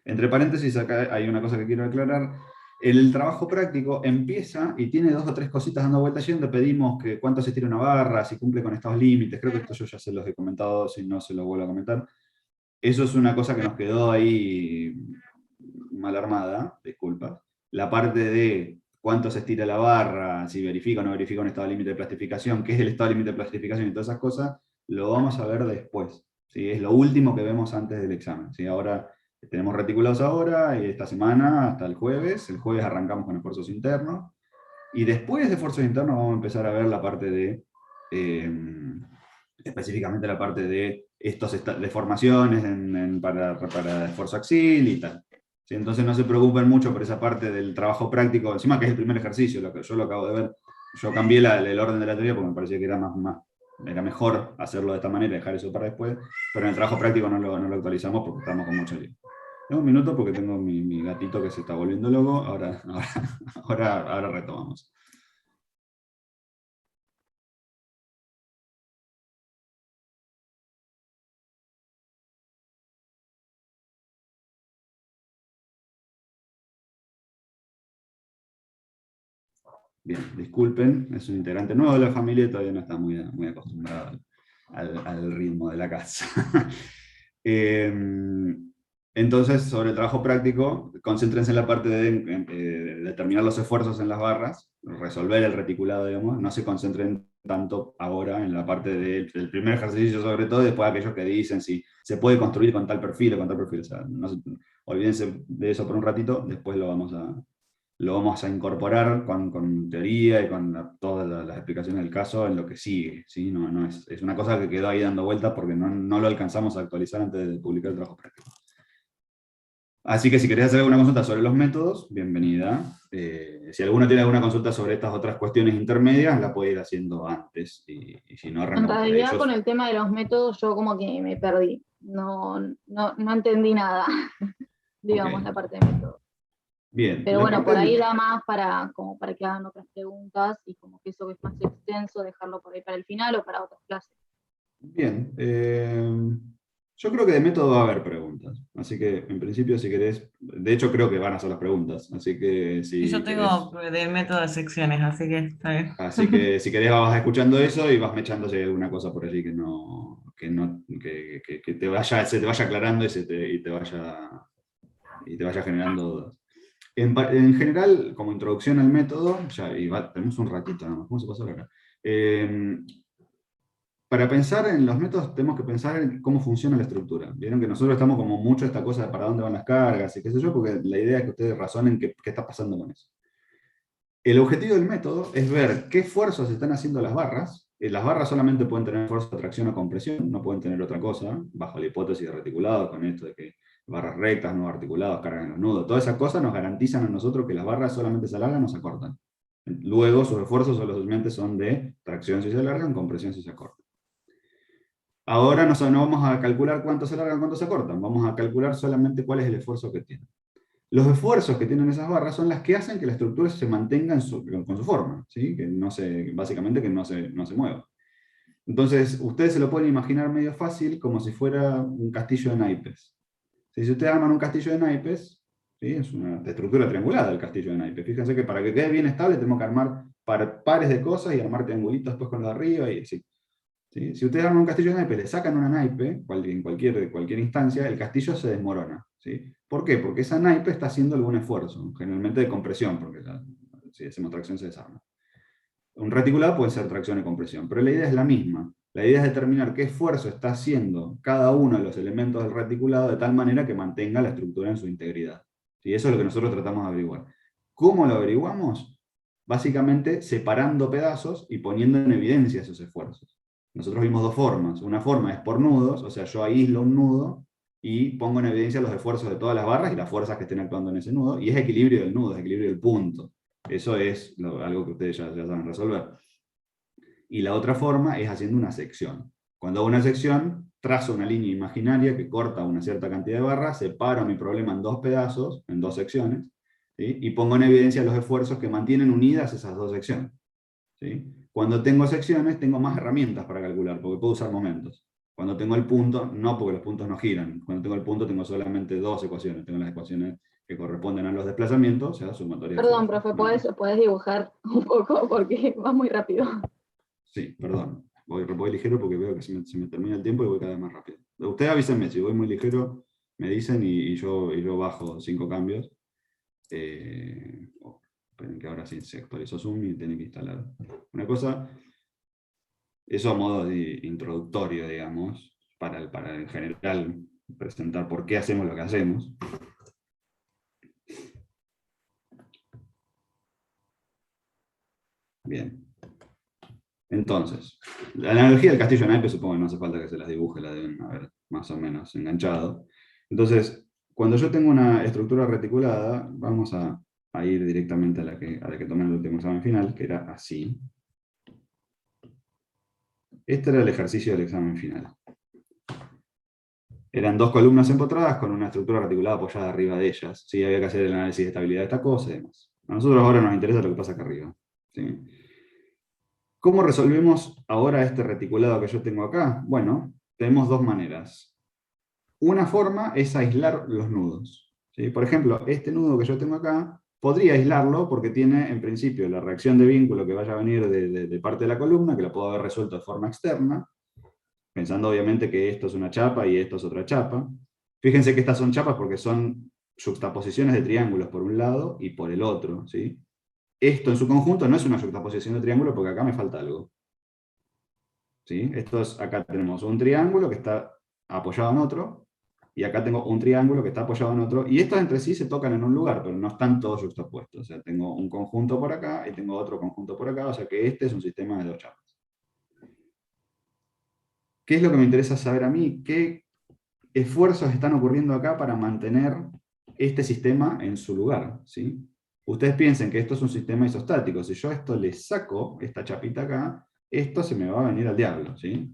Entre paréntesis, acá hay una cosa que quiero aclarar. El trabajo práctico empieza y tiene 2 o 3 cositas dando vueltas yendo. Pedimos que cuánto se tira una barra, si cumple con estos límites. Creo que esto yo ya se los he comentado, si no se lo vuelvo a comentar. Eso es una cosa que nos quedó ahí mal armada, disculpa. La parte de cuánto se estira la barra, si verifica o no verifica un estado límite de plastificación, qué es el estado límite de plastificación y todas esas cosas, lo vamos a ver después. ¿Sí? Es lo último que vemos antes del examen. ¿Sí? Ahora tenemos reticulados ahora, y esta semana hasta el jueves arrancamos con esfuerzos internos, y después de esfuerzos internos vamos a empezar a ver la parte de, específicamente la parte de estos deformaciones para esfuerzo axil y tal. ¿Sí? Entonces no se preocupen mucho por esa parte del trabajo práctico, encima que es el primer ejercicio, lo que yo lo acabo de ver. Yo cambié el orden de la teoría porque me parecía que era mejor hacerlo de esta manera y dejar eso para después, pero en el trabajo práctico no lo actualizamos porque estamos con mucho lío. Tengo un minuto porque tengo mi gatito que se está volviendo loco, ahora retomamos. Bien, disculpen, es un integrante nuevo de la familia y todavía no está muy acostumbrado al ritmo de la casa. Entonces, sobre el trabajo práctico, concéntrense en la parte de determinar los esfuerzos en las barras, resolver el reticulado, digamos, no se concentren tanto ahora en la parte del primer ejercicio, sobre todo, y después aquellos que dicen si se puede construir con tal perfil o con tal perfil. O sea, olvídense de eso por un ratito, después lo vamos a incorporar con teoría y con todas las explicaciones del caso en lo que sigue. ¿Sí? No es una cosa que quedó ahí dando vueltas porque no lo alcanzamos a actualizar antes de publicar el trabajo práctico. Así que si querés hacer alguna consulta sobre los métodos, bienvenida. Si alguno tiene alguna consulta sobre estas otras cuestiones intermedias, la puede ir haciendo antes. Y si no, En realidad con el tema de los métodos yo como que me perdí. No entendí nada, digamos, Okay. La parte de métodos. Bien. Pero bueno, por ahí da más como para que hagan otras preguntas y como que eso que es más extenso, dejarlo por ahí para el final o para otras clases. Bien. Yo creo que de método va a haber preguntas. Así que, en principio, si querés... De hecho, creo que van a ser las preguntas. Así que si Y yo tengo de método de secciones, así que está bien. Así que si querés vas escuchando eso y vas mechando si hay alguna cosa por allí que se te vaya aclarando y te vaya generando dudas. En general, como introducción al método, tenemos un ratito nada más, ¿cómo se pasó acá? Para pensar en los métodos tenemos que pensar en cómo funciona la estructura. Vieron que nosotros estamos como mucho esta cosa de para dónde van las cargas y qué sé yo, porque la idea es que ustedes razonen qué está pasando con eso. El objetivo del método es ver qué esfuerzos están haciendo las barras. Las barras solamente pueden tener fuerza de tracción o compresión, no pueden tener otra cosa, bajo la hipótesis de reticulado, con esto de que barras rectas, no articulados, cargan los nudos. Todas esas cosas nos garantizan a nosotros que las barras solamente se alargan o se acortan. Luego sus esfuerzos solamente son de tracción si se alargan, compresión si se acortan. Ahora no vamos a calcular cuánto se alargan, cuánto se acortan, vamos a calcular solamente cuál es el esfuerzo que tienen. Los esfuerzos que tienen esas barras son las que hacen que la estructura se mantenga con su forma, ¿sí? Básicamente que no se mueva. Entonces, ustedes se lo pueden imaginar medio fácil como si fuera un castillo de naipes. Si ustedes arman un castillo de naipes, ¿sí? Es una estructura triangulada el castillo de naipes. Fíjense que para que quede bien estable tenemos que armar pares de cosas y armar triangulitos después con los de arriba y así. ¿Sí? Si ustedes arman un castillo de naipes, le sacan una naipe, en cualquier instancia, el castillo se desmorona. ¿Sí? ¿Por qué? Porque esa naipe está haciendo algún esfuerzo, generalmente de compresión, porque si hacemos tracción se desarma. Un reticulado puede ser tracción y compresión, pero la idea es la misma. La idea es determinar qué esfuerzo está haciendo cada uno de los elementos del reticulado de tal manera que mantenga la estructura en su integridad. ¿Sí? Eso es lo que nosotros tratamos de averiguar. ¿Cómo lo averiguamos? Básicamente separando pedazos y poniendo en evidencia esos esfuerzos. Nosotros vimos dos formas. Una forma es por nudos, o sea, yo aíslo un nudo y pongo en evidencia los esfuerzos de todas las barras y las fuerzas que estén actuando en ese nudo, y es equilibrio del nudo, es equilibrio del punto. Eso es algo que ustedes ya saben resolver. Y la otra forma es haciendo una sección. Cuando hago una sección, trazo una línea imaginaria que corta una cierta cantidad de barras, separo mi problema en dos pedazos, en dos secciones, ¿sí? Y pongo en evidencia los esfuerzos que mantienen unidas esas dos secciones. ¿Sí? Cuando tengo secciones, tengo más herramientas para calcular, porque puedo usar momentos. Cuando tengo el punto, no, porque los puntos no giran. Cuando tengo el punto, tengo solamente dos ecuaciones. Tengo las ecuaciones que corresponden a los desplazamientos, o sea, sumatoria. Perdón, profe, ¿podés dibujar un poco? Porque va muy rápido. Sí, perdón. Voy ligero porque veo que se me termina el tiempo y voy cada vez más rápido. Ustedes avísenme, si voy muy ligero, me dicen y yo bajo 5 cambios. Esperen que ahora sí se actualizó Zoom y tiene que instalar una cosa. Eso a modo de introductorio, digamos, para en general presentar por qué hacemos lo que hacemos. Bien. Entonces, la analogía del castillo de naipes, supongo que no hace falta que se las dibuje, la deben haber más o menos enganchado. Entonces, cuando yo tengo una estructura reticulada, vamos a ir directamente a la que tomé en el último examen final, que era así. Este era el ejercicio del examen final. Eran dos columnas empotradas con una estructura reticulada apoyada arriba de ellas. ¿Sí? Había que hacer el análisis de estabilidad de esta cosa y demás. A nosotros ahora nos interesa lo que pasa acá arriba. ¿Sí? ¿Cómo resolvemos ahora este reticulado que yo tengo acá? Bueno, tenemos dos maneras. Una forma es aislar los nudos. ¿Sí? Por ejemplo, este nudo que yo tengo acá, podría aislarlo porque tiene, en principio, la reacción de vínculo que vaya a venir de parte de la columna, que la puedo haber resuelto de forma externa, pensando obviamente que esto es una chapa y esto es otra chapa. Fíjense que estas son chapas porque son yuxtaposiciones de triángulos por un lado y por el otro, ¿sí? Esto en su conjunto no es una yuxtaposición de triángulo porque acá me falta algo. ¿Sí? Acá tenemos un triángulo que está apoyado en otro, y acá tengo un triángulo que está apoyado en otro, y estos entre sí se tocan en un lugar, pero no están todos yuxtapuestos. O sea, tengo un conjunto por acá y tengo otro conjunto por acá, o sea que este es un sistema de dos chapas. ¿Qué es lo que me interesa saber a mí? ¿Qué esfuerzos están ocurriendo acá para mantener este sistema en su lugar? ¿Sí? Ustedes piensen que esto es un sistema isostático. Si yo a esto le saco esta chapita acá, esto se me va a venir al diablo. ¿Sí?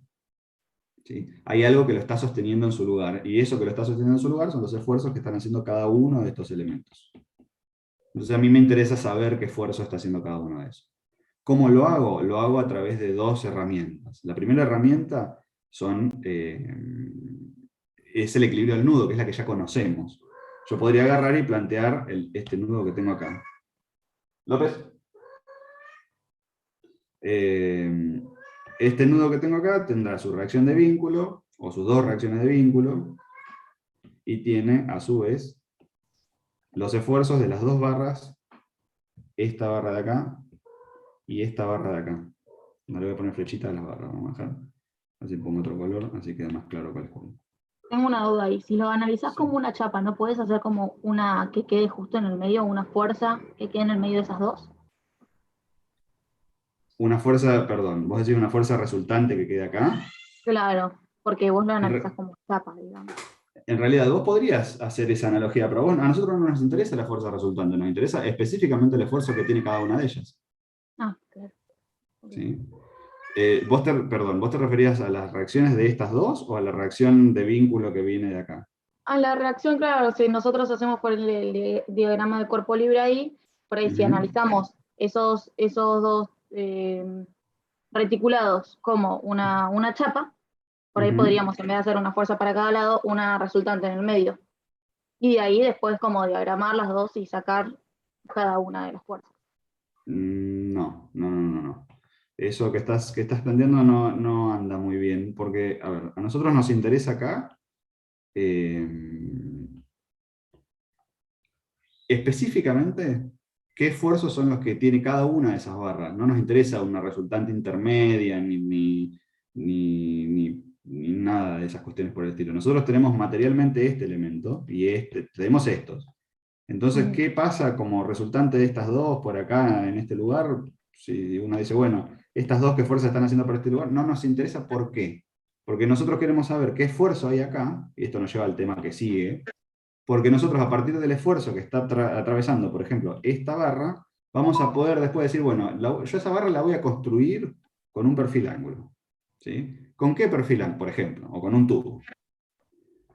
¿Sí? Hay algo que lo está sosteniendo en su lugar, y eso que lo está sosteniendo en su lugar son los esfuerzos que están haciendo cada uno de estos elementos. Entonces a mí me interesa saber qué esfuerzo está haciendo cada uno de esos. ¿Cómo lo hago? Lo hago a través de dos herramientas. La primera herramienta es el equilibrio del nudo, que es la que ya conocemos. Yo podría agarrar y plantear este nudo que tengo acá. López. Este nudo que tengo acá tendrá su reacción de vínculo, o sus dos reacciones de vínculo, y tiene a su vez los esfuerzos de las dos barras, esta barra de acá y esta barra de acá. No le voy a poner flechita a las barras, vamos a dejar. Así pongo otro color, así queda más claro cuál es cuál. Tengo una duda ahí. Si lo analizás como una chapa, ¿no puedes hacer como una que quede justo en el medio, una fuerza que quede en el medio de esas dos? Una fuerza, perdón, vos decís una fuerza resultante que quede acá. Claro, porque vos lo analizás como chapa, digamos. En realidad, vos podrías hacer esa analogía, pero bueno, a nosotros no nos interesa la fuerza resultante, nos interesa específicamente el esfuerzo que tiene cada una de ellas. Ah, claro. ¿Sí? ¿Vos te referías a las reacciones de estas dos o a la reacción de vínculo que viene de acá? A la reacción, claro, si nosotros hacemos por el diagrama de cuerpo libre ahí, por ahí si analizamos esos dos reticulados como una chapa, por ahí podríamos, en vez de hacer una fuerza para cada lado, una resultante en el medio. Y de ahí después como diagramar las dos y sacar cada una de las fuerzas. No. Eso que estás planteando no anda muy bien, porque, a ver, a nosotros nos interesa acá específicamente qué esfuerzos son los que tiene cada una de esas barras. No nos interesa una resultante intermedia, ni nada de esas cuestiones por el estilo. Nosotros tenemos materialmente este elemento, y tenemos estos. Entonces, ¿qué pasa como resultante de estas dos por acá, en este lugar? Si uno dice, bueno, estas dos, ¿qué fuerzas están haciendo por este lugar? No nos interesa por qué. Porque nosotros queremos saber qué esfuerzo hay acá, y esto nos lleva al tema que sigue, porque nosotros a partir del esfuerzo que está atravesando, por ejemplo, esta barra, vamos a poder después decir, bueno, yo esa barra la voy a construir con un perfil ángulo. ¿Sí? ¿Con qué perfil ángulo, por ejemplo? O con un tubo.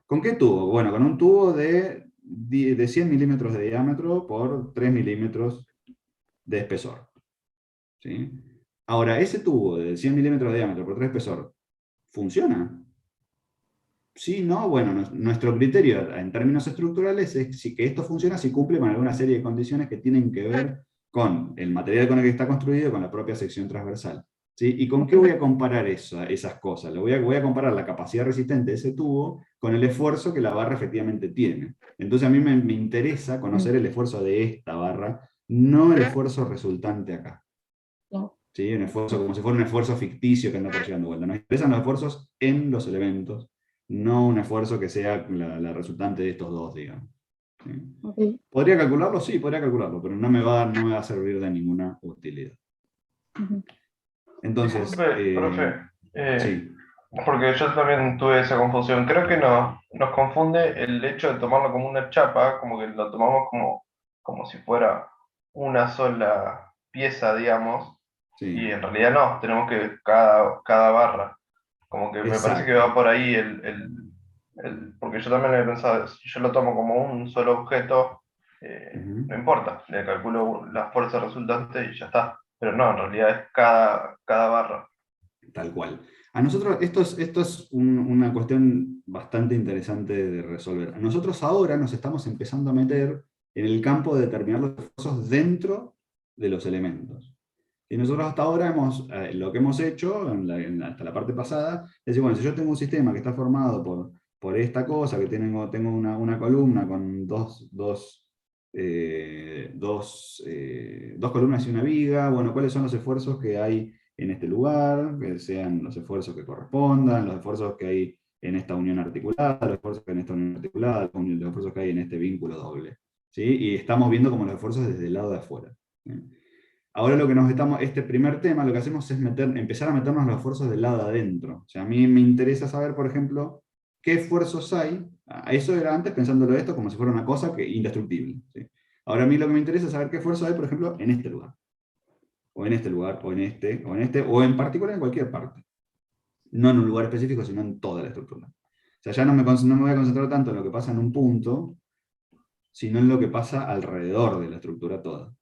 ¿Con qué tubo? Bueno, con un tubo de 100 milímetros de diámetro por 3 milímetros de espesor. ¿Sí? Ahora, ese tubo de 100 milímetros de diámetro por 3 de espesor, ¿funciona? Sí, no, bueno, nuestro criterio en términos estructurales es que esto funciona si cumple con alguna serie de condiciones que tienen que ver con el material con el que está construido y con la propia sección transversal. ¿Sí? ¿Y con qué voy a comparar esas cosas? Voy a comparar la capacidad resistente de ese tubo con el esfuerzo que la barra efectivamente tiene. Entonces a mí me interesa conocer el esfuerzo de esta barra, no el esfuerzo resultante acá. ¿Sí? Un esfuerzo como si fuera un esfuerzo ficticio que anda por llegando vuelta. Nos interesan los esfuerzos en los elementos, no un esfuerzo que sea la resultante de estos dos, digamos. ¿Sí? Okay. ¿Podría calcularlo? Sí, podría calcularlo, pero no me va a servir de ninguna utilidad. Entonces, profe, sí. Porque yo también tuve esa confusión. Creo que nos confunde el hecho de tomarlo como una chapa, como que lo tomamos como si fuera una sola pieza, digamos, sí. Y en realidad no, tenemos que ver cada barra. Como que me parece que va por ahí porque yo también he pensado, si yo lo tomo como un solo objeto, no importa, le calculo la fuerza resultante y ya está. Pero no, en realidad es cada barra. Tal cual. A nosotros, esto es una cuestión bastante interesante de resolver. Nosotros ahora nos estamos empezando a meter en el campo de determinar los esfuerzos dentro de los elementos. Y nosotros hasta ahora lo que hemos hecho, hasta la parte pasada, es decir, bueno, si yo tengo un sistema que está formado por esta cosa, que tengo una columna con dos columnas y una viga, bueno, ¿cuáles son los esfuerzos que hay en este lugar? Que sean los esfuerzos que correspondan, los esfuerzos que hay en esta unión articulada, los esfuerzos que hay en esta unión articulada, los esfuerzos que hay en este vínculo doble. ¿Sí? Y estamos viendo como los esfuerzos desde el lado de afuera. ¿Sí? Ahora este primer tema, lo que hacemos es empezar a meternos los esfuerzos del lado de adentro. O sea, a mí me interesa saber, por ejemplo, qué esfuerzos hay. Eso era antes pensándolo esto como si fuera una cosa indestructible. ¿Sí? Ahora a mí lo que me interesa es saber qué esfuerzos hay, por ejemplo, en este lugar. O en este lugar, o en este, o en particular en cualquier parte. No en un lugar específico, sino en toda la estructura. O sea, ya no me voy a concentrar tanto en lo que pasa en un punto, sino en lo que pasa alrededor de la estructura toda.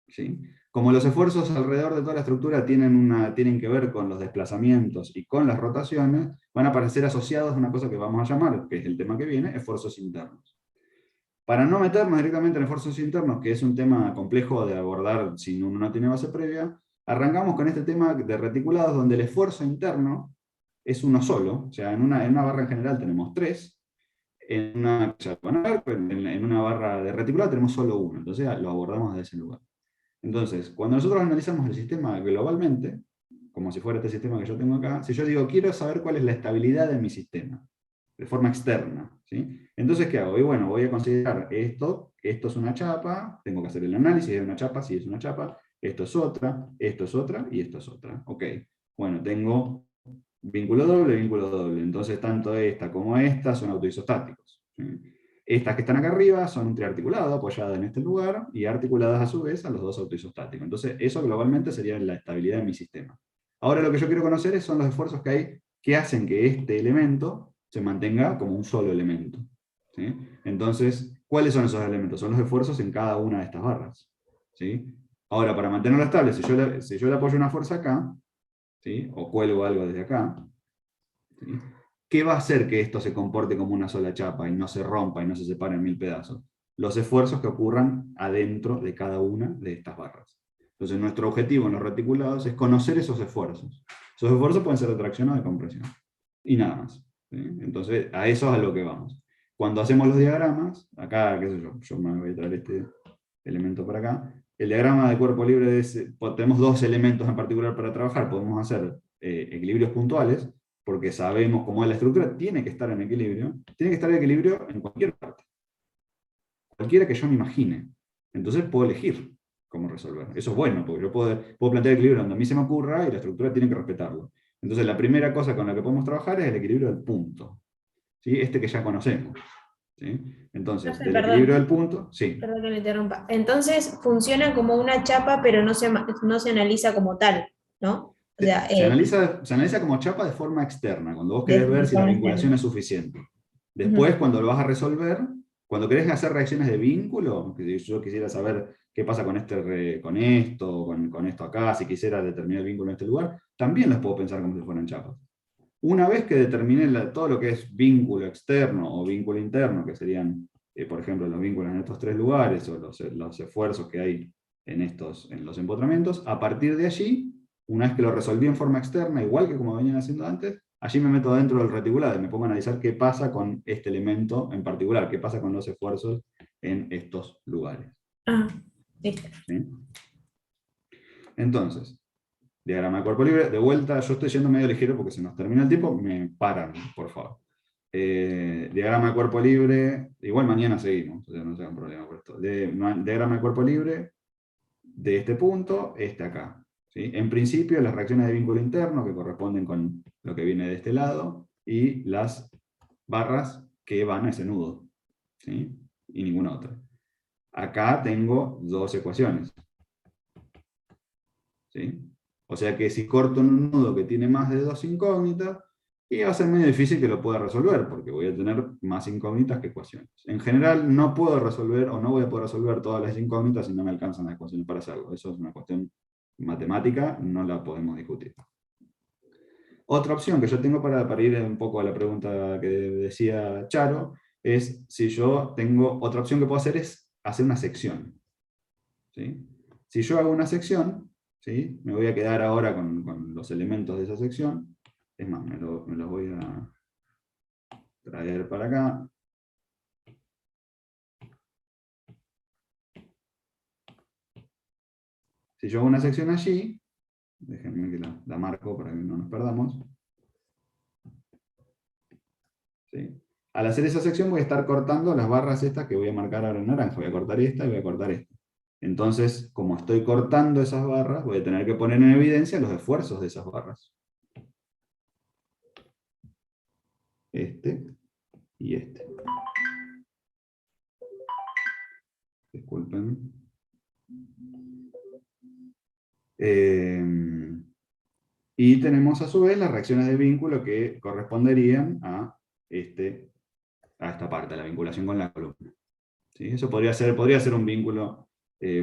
¿Sí? Como los esfuerzos alrededor de toda la estructura tienen que ver con los desplazamientos y con las rotaciones, van a aparecer asociados a una cosa que vamos a llamar, que es el tema que viene, esfuerzos internos. Para no meternos directamente en esfuerzos internos, que es un tema complejo de abordar si uno no tiene base previa, arrancamos con este tema de reticulados, donde el esfuerzo interno es uno solo. O sea, en una barra en general tenemos 3, en una barra de reticulado tenemos solo uno, entonces lo abordamos desde ese lugar. Entonces, cuando nosotros analizamos el sistema globalmente, como si fuera este sistema que yo tengo acá, si yo digo, quiero saber cuál es la estabilidad de mi sistema, de forma externa, ¿sí? Entonces, ¿qué hago? Y bueno, voy a considerar esto es una chapa, tengo que hacer el análisis de una chapa, si es una chapa, esto es otra, y esto es otra. Ok, bueno, tengo vínculo doble, entonces tanto esta como esta son autoisostáticos. ¿Sí? Estas que están acá arriba son un triarticulado apoyado en este lugar y articuladas a su vez a los dos autoisostáticos. Entonces eso globalmente sería la estabilidad de mi sistema. Ahora lo que yo quiero conocer son los esfuerzos que hay que hacen que este elemento se mantenga como un solo elemento. ¿Sí? Entonces, ¿cuáles son esos elementos? Son los esfuerzos en cada una de estas barras. ¿Sí? Ahora, para mantenerlo estable, si yo le apoyo una fuerza acá, ¿sí? O cuelgo algo desde acá, ¿sí? ¿Qué va a hacer que esto se comporte como una sola chapa y no se rompa y no se separe en 1000 pedazos? Los esfuerzos que ocurran adentro de cada una de estas barras. Entonces nuestro objetivo en los reticulados es conocer esos esfuerzos. Esos esfuerzos pueden ser de tracción o de compresión. Y nada más. ¿Sí? Entonces a eso es a lo que vamos. Cuando hacemos los diagramas, acá, qué sé yo me voy a traer este elemento para acá, el diagrama de cuerpo libre tenemos 2 elementos en particular para trabajar. Podemos hacer equilibrios puntuales, porque sabemos cómo es la estructura, tiene que estar en equilibrio, tiene que estar en equilibrio en cualquier parte. Cualquiera que yo me imagine. Entonces puedo elegir cómo resolver. Eso es bueno, porque yo puedo plantear equilibrio donde a mí se me ocurra y la estructura tiene que respetarlo. Entonces la primera cosa con la que podemos trabajar es el equilibrio del punto. ¿Sí? Este que ya conocemos. ¿Sí? Entonces, del equilibrio del punto, sí. Perdón que me interrumpa. Entonces funciona como una chapa, pero no se analiza como tal, ¿no? O sea, se analiza como chapa de forma externa, cuando vos querés ver si la vinculación es suficiente. Después, cuando lo vas a resolver, cuando querés hacer reacciones de vínculo, que yo quisiera saber qué pasa con esto, con esto acá, si quisiera determinar el vínculo en este lugar, también los puedo pensar como si fueran chapas. Una vez que determiné todo lo que es vínculo externo o vínculo interno, que serían, por ejemplo, los vínculos en estos 3 lugares, o los esfuerzos que hay en los empotramientos, a partir de allí, una vez que lo resolví en forma externa, igual que como venían haciendo antes, allí me meto dentro del reticulado y me pongo a analizar qué pasa con este elemento en particular, qué pasa con los esfuerzos en estos lugares. ¿Sí? Entonces, diagrama de cuerpo libre, de vuelta, yo estoy yendo medio ligero porque se nos termina el tiempo, me paran, por favor. Diagrama de cuerpo libre, igual mañana seguimos, o sea, no se hagan problema por esto. Diagrama de cuerpo libre, de este punto, acá. ¿Sí? En principio, las reacciones de vínculo interno, que corresponden con lo que viene de este lado, y las barras que van a ese nudo. ¿Sí? Y ninguna otra. Acá tengo 2 ecuaciones. ¿Sí? O sea que si corto en un nudo que tiene más de 2 incógnitas, y va a ser muy difícil que lo pueda resolver, porque voy a tener más incógnitas que ecuaciones. En general no puedo resolver, o no voy a poder resolver todas las incógnitas si no me alcanzan las ecuaciones para hacerlo. Eso es una cuestión matemática, no la podemos discutir. Otra opción que yo tengo para ir un poco a la pregunta que decía Charo, es si yo tengo, otra opción que puedo hacer es hacer una sección. ¿Sí? Si yo hago una sección, ¿sí? Me voy a quedar ahora con los elementos de esa sección. Es más, me los voy a traer para acá. Si yo hago una sección allí, déjenme que la marco para que no nos perdamos. ¿Sí? Al hacer esa sección voy a estar cortando las barras estas que voy a marcar ahora en naranja. Voy a cortar esta y voy a cortar esta. Entonces, como estoy cortando esas barras, voy a tener que poner en evidencia los esfuerzos de esas barras. Este y este. Disculpen. Y tenemos a su vez las reacciones de vínculo que corresponderían a esta parte, la vinculación con la columna. ¿Sí? Eso podría ser un vínculo,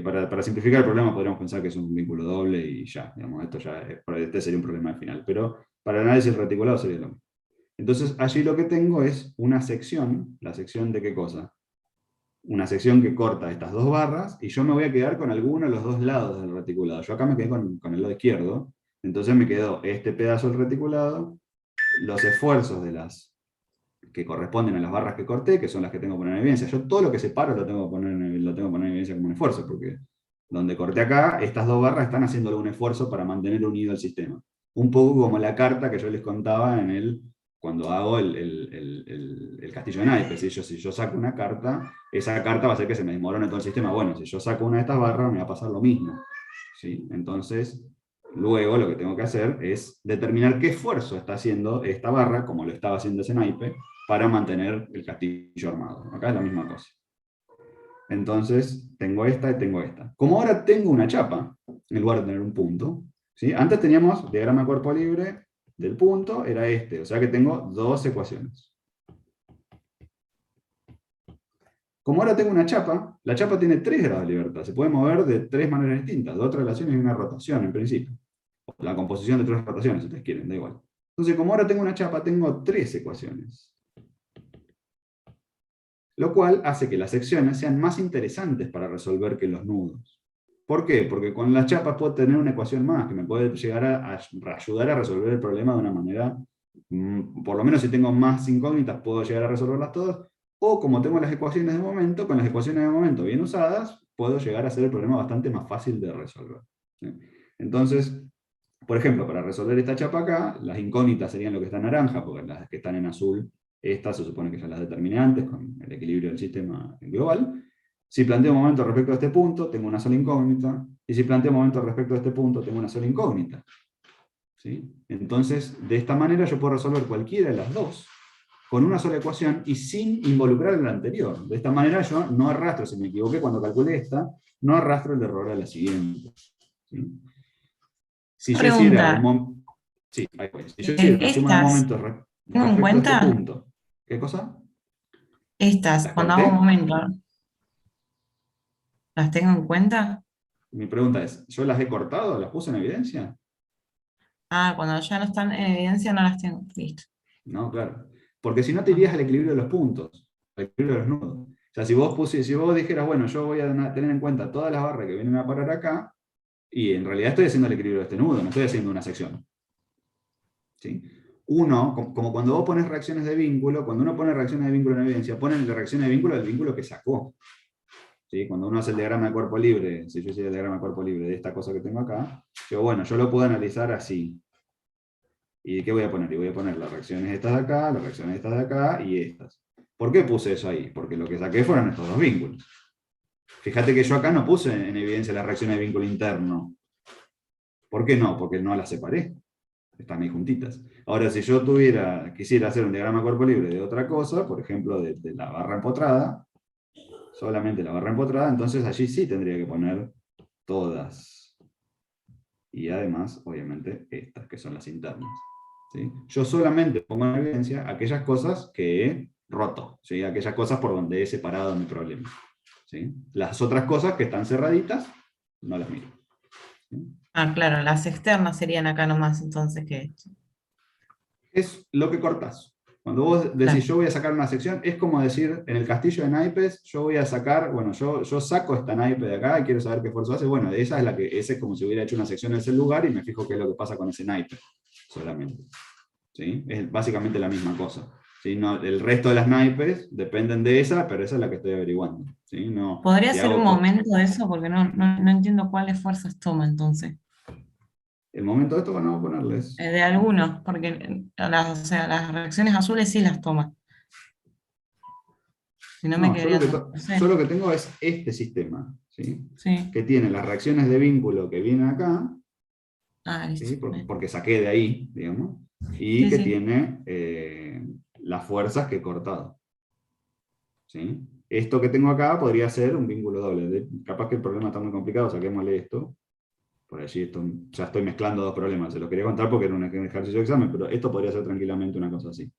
para simplificar el problema podríamos pensar que es un vínculo doble y ya, digamos, este sería un problema al final, pero para el análisis reticulado sería lo mismo. Entonces allí lo que tengo es una sección, ¿la sección de qué cosa? Una sección que corta estas dos barras, y yo me voy a quedar con alguno de los dos lados del reticulado. Yo acá me quedé con el lado izquierdo, entonces me quedó este pedazo del reticulado, los esfuerzos que corresponden a las barras que corté, que son las que tengo que poner en evidencia. Yo todo lo que separo lo tengo que poner en evidencia como un esfuerzo, porque donde corté acá, estas dos barras están haciendo algún esfuerzo para mantener unido el sistema. Un poco como la carta que yo les contaba cuando hago el castillo de naipes. Si yo saco una carta, esa carta va a hacer que se me desmorone todo el sistema. Bueno, si yo saco una de estas barras, me va a pasar lo mismo. ¿Sí? Entonces, luego lo que tengo que hacer es determinar qué esfuerzo está haciendo esta barra, como lo estaba haciendo ese naipe, para mantener el castillo armado. Acá es la misma cosa. Entonces, tengo esta y tengo esta. Como ahora tengo una chapa, en lugar de tener un punto, ¿sí? Antes teníamos diagrama de cuerpo libre del punto, era o sea que tengo dos ecuaciones. Como ahora tengo una chapa, la chapa tiene 3 grados de libertad, se puede mover de 3 maneras distintas, 2 relaciones y una rotación en principio. La composición de 3 rotaciones, si ustedes quieren, da igual. Entonces, como ahora tengo una chapa, tengo 3 ecuaciones. Lo cual hace que las secciones sean más interesantes para resolver que los nudos. ¿Por qué? Porque con las chapas puedo tener una ecuación más, que me puede llegar a ayudar a resolver el problema de una manera, por lo menos si tengo más incógnitas, puedo llegar a resolverlas todas, o como tengo las ecuaciones de momento, con las ecuaciones de momento bien usadas, puedo llegar a hacer el problema bastante más fácil de resolver. ¿Sí? Entonces, por ejemplo, para resolver esta chapa acá, las incógnitas serían lo que está en naranja, porque las que están en azul, estas se supone que ya las determiné antes, con el equilibrio del sistema global. Si planteo un momento respecto a este punto, tengo una sola incógnita, y si planteo un momento respecto a este punto, tengo una sola incógnita. ¿Sí? Entonces, de esta manera yo puedo resolver cualquiera de las dos, con una sola ecuación, y sin involucrar el anterior. De esta manera yo no arrastro, si me equivoqué cuando calculé esta, no arrastro el error a la siguiente. ¿Sí? Si yo hiciera si yo hiciera una suma de momentos respecto a este punto. ¿Qué cosa? Estas, cuando hago un momento, ¿las tengo en cuenta? Mi pregunta es, ¿yo las he cortado? ¿Las puse en evidencia? Ah, cuando ya no están en evidencia no las tengo. Listo. No, claro. Porque si no te irías al equilibrio de los puntos, al equilibrio de los nudos. O sea, si vos dijeras, bueno, yo voy a tener en cuenta todas las barras que vienen a parar acá, y en realidad estoy haciendo el equilibrio de este nudo, no estoy haciendo una sección. ¿Sí? Uno, como cuando vos pones reacciones de vínculo, cuando uno pone reacciones de vínculo en evidencia, ponen la reacción de vínculo del vínculo que sacó. ¿Sí? Cuando uno hace el diagrama de cuerpo libre, si yo hice el diagrama de cuerpo libre de esta cosa que tengo acá, yo, bueno, yo lo puedo analizar así. ¿Y qué voy a poner? Y voy a poner las reacciones estas de acá, las reacciones estas de acá y estas. ¿Por qué puse eso ahí? Porque lo que saqué fueron estos dos vínculos. Fíjate que yo acá no puse en evidencia las reacciones de vínculo interno. ¿Por qué no? Porque no las separé. Están ahí juntitas. Ahora, si yo quisiera hacer un diagrama de cuerpo libre de otra cosa, por ejemplo, de la barra empotrada, solamente la barra empotrada, entonces allí sí tendría que poner todas. Y además, obviamente, estas, que son las internas. ¿Sí? Yo solamente pongo en evidencia aquellas cosas que he roto, ¿sí? Aquellas cosas por donde he separado mi problema. ¿Sí? Las otras cosas que están cerraditas, no las miro. ¿Sí? Ah, claro, las externas serían acá nomás, entonces, ¿qué? Es lo que cortás. Cuando vos decís yo voy a sacar una sección, es como decir, en el castillo de naipes, yo voy a sacar, bueno, yo saco esta naipe de acá y quiero saber qué esfuerzo hace. Bueno, ese es como si hubiera hecho una sección en ese lugar y me fijo qué es lo que pasa con ese naipe, solamente. ¿Sí? Es básicamente la misma cosa. ¿Sí? No, el resto de las naipes dependen de esa, pero esa es la que estoy averiguando. ¿Sí? No, ¿Podría si ser un hago- momento de eso? Porque no entiendo cuáles fuerzas toma entonces. El momento de esto, bueno, vamos a ponerles. De algunos, porque o sea, las reacciones azules sí las toma. Si no me No, quedaría yo lo que tengo es este sistema, ¿sí? Sí. Que tiene las reacciones de vínculo que vienen acá, Ah, listo. ¿sí? Porque saqué de ahí, digamos, y Sí, que sí. tiene las fuerzas que he cortado. ¿Sí? Esto que tengo acá podría ser un vínculo doble. Capaz que el problema está muy complicado, saquémosle esto. Por allí ya estoy mezclando dos problemas. Se los quería contar porque era un ejercicio de examen, pero esto podría ser tranquilamente una cosa así.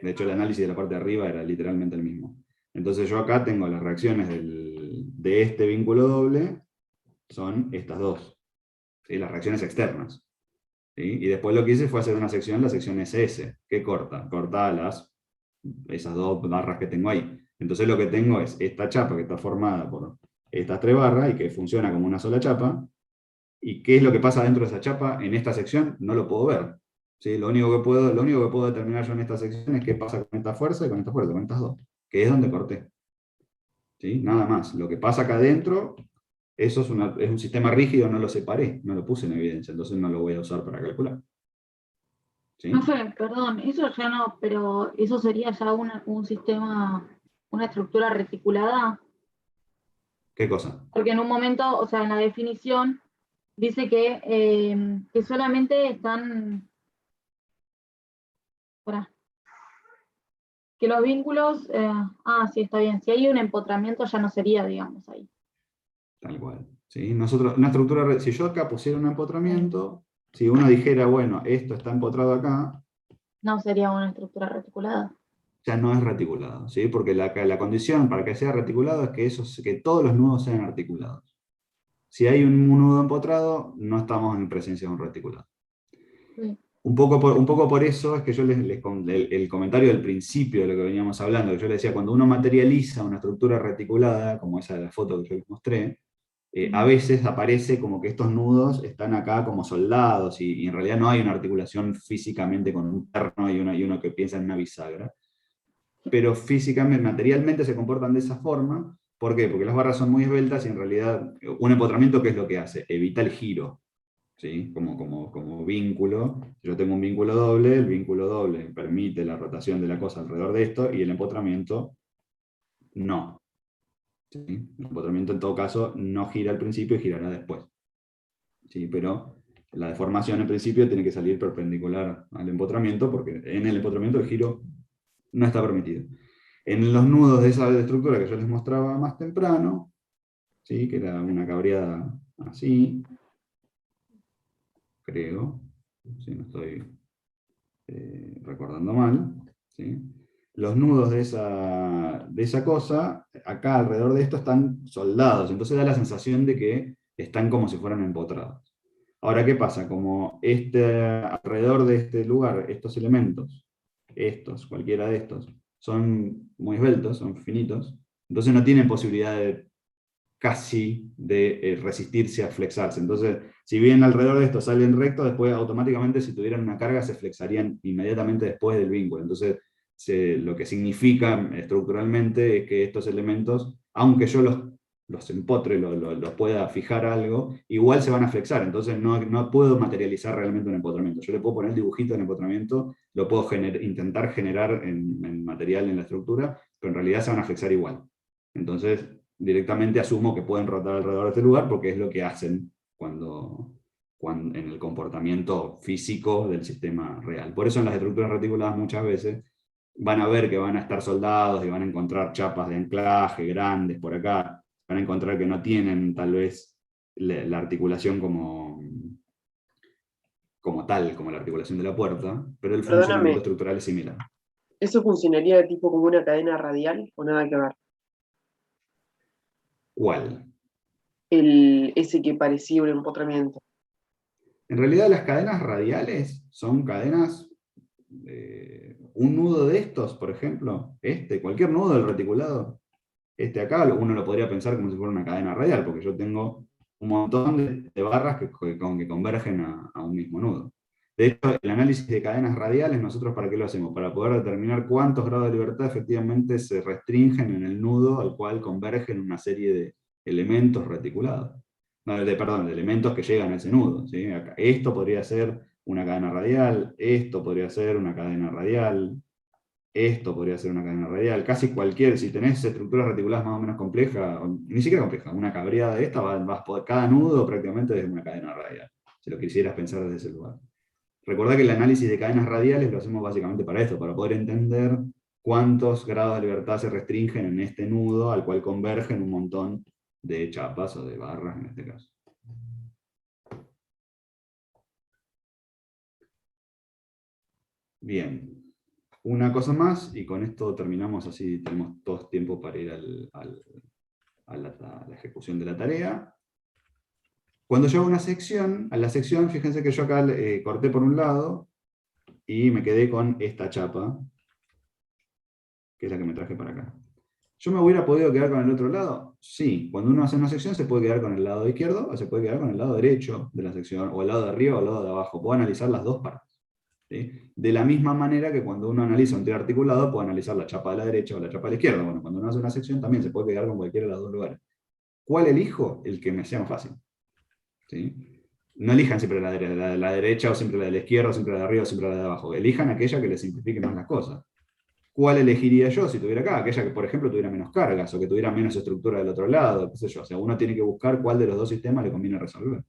De hecho, el análisis de la parte de arriba era literalmente el mismo. Entonces yo acá tengo las reacciones de este vínculo doble, son estas dos. ¿Sí? Las reacciones externas. ¿Sí? Y después lo que hice fue hacer una sección, la sección SS, que corta esas dos barras que tengo ahí. Entonces lo que tengo es esta chapa que está formada por estas tres barras y que funciona como una sola chapa. ¿Y qué es lo que pasa dentro de esa chapa en esta sección? No lo puedo ver. ¿Sí? Lo único que puedo determinar yo en esta sección es qué pasa con esta fuerza y con esta fuerza, con estas dos, que es donde corté. ¿Sí? Nada más. Lo que pasa acá adentro, eso es un sistema rígido, no lo separé, no lo puse en evidencia, entonces no lo voy a usar para calcular. ¿Sí? Profe, perdón, eso ya no, pero eso sería ya un sistema, una estructura reticulada, ¿Qué cosa? porque en un momento, o sea, en la definición dice que solamente están, pará, que los vínculos, sí, está bien, si hay un empotramiento ya no sería, digamos, ahí. Tal cual. ¿Sí? Nosotros, una estructura, si yo acá pusiera un empotramiento, si uno dijera, bueno, esto está empotrado acá, No sería una estructura reticulada. ya no es reticulado, ¿sí? Porque la condición para que sea reticulado es que todos los nudos sean articulados. Si hay un nudo empotrado, no estamos en presencia de un reticulado. Sí. Un poco por eso es que yo el comentario del principio de lo que veníamos hablando, que yo les decía, cuando uno materializa una estructura reticulada, como esa de la foto que yo les mostré, a veces aparece como que estos nudos están acá como soldados y en realidad no hay una articulación físicamente con un terno y uno que piensa en una bisagra. Pero físicamente, materialmente se comportan de esa forma. ¿Por qué? Porque las barras son muy esbeltas y en realidad un empotramiento, ¿qué es lo que hace? Evita el giro, ¿sí? Como vínculo. Si yo tengo un vínculo doble, el vínculo doble permite la rotación de la cosa alrededor de esto y el empotramiento no. ¿Sí? El empotramiento en todo caso no gira al principio y girará después. ¿Sí? Pero la deformación en principio tiene que salir perpendicular al empotramiento porque en el empotramiento el giro no está permitido. En los nudos de esa estructura que yo les mostraba más temprano, ¿sí? Que era una cabreada así, creo, si no estoy recordando mal, ¿sí? Los nudos de esa cosa, acá alrededor de esto están soldados, entonces da la sensación de que están como si fueran empotrados. Ahora, ¿qué pasa? Como alrededor de este lugar, estos elementos, cualquiera de estos, son muy esbeltos, son finitos, entonces no tienen posibilidad casi de resistirse a flexarse. Entonces, si bien alrededor de esto salen rectos, después automáticamente si tuvieran una carga se flexarían inmediatamente después del vínculo. Entonces, lo que significa estructuralmente es que estos elementos, aunque yo los empotre, los pueda fijar a algo, igual se van a flexar. Entonces no puedo materializar realmente un empotramiento. Yo le puedo poner el dibujito del empotramiento, lo puedo intentar generar en material en la estructura, pero en realidad se van a flexar igual. Entonces, directamente asumo que pueden rotar alrededor de este lugar porque es lo que hacen cuando en el comportamiento físico del sistema real. Por eso en las estructuras reticuladas muchas veces van a ver que van a estar soldados y van a encontrar chapas de anclaje grandes por acá, van a encontrar que no tienen tal vez la articulación como tal, como la articulación de la puerta, pero el funcionamiento estructural es similar. ¿Eso funcionaría de tipo como una cadena radial o nada que ver? ¿Cuál? Ese que parecía un empotramiento. En realidad las cadenas radiales son cadenas un nudo de estos, por ejemplo, cualquier nudo del reticulado, acá, uno lo podría pensar como si fuera una cadena radial, porque yo tengo un montón de barras que convergen a un mismo nudo. De hecho, el análisis de cadenas radiales, ¿nosotros para qué lo hacemos? Para poder determinar cuántos grados de libertad efectivamente se restringen en el nudo al cual convergen una serie de elementos reticulados. No, de elementos que llegan a ese nudo. ¿Sí? Esto podría ser una cadena radial, esto podría ser una cadena radial, esto podría ser una cadena radial, casi cualquier, si tenés estructuras reticuladas más o menos complejas, ni siquiera complejas, una cabreada de esta, cada nudo prácticamente es una cadena radial, si lo quisieras pensar desde ese lugar. Recordá que el análisis de cadenas radiales lo hacemos básicamente para esto, para poder entender cuántos grados de libertad se restringen en este nudo al cual convergen un montón de chapas o de barras en este caso. Bien. Una cosa más, y con esto terminamos, así tenemos todo tiempo para ir a la ejecución de la tarea. Cuando yo hago una sección, a la sección, fíjense que yo acá corté por un lado, y me quedé con esta chapa, que es la que me traje para acá. ¿Yo me hubiera podido quedar con el otro lado? Sí, cuando uno hace una sección se puede quedar con el lado izquierdo, o se puede quedar con el lado derecho de la sección, o el lado de arriba o el lado de abajo. Puedo analizar las dos partes. ¿Sí? De la misma manera que cuando uno analiza un triarticulado, puede analizar la chapa de la derecha o la chapa de la izquierda. Bueno, cuando uno hace una sección también se puede quedar con cualquiera de los dos lugares. ¿Cuál elijo? El que me sea más fácil. ¿Sí? No elijan siempre la de la derecha, o siempre la de la izquierda, o siempre la de arriba, o siempre la de abajo. Elijan aquella que les simplifique más las cosas. ¿Cuál elegiría yo si tuviera acá? Aquella que, por ejemplo, tuviera menos cargas, o que tuviera menos estructura del otro lado, qué sé yo. O sea, uno tiene que buscar cuál de los dos sistemas le conviene resolver.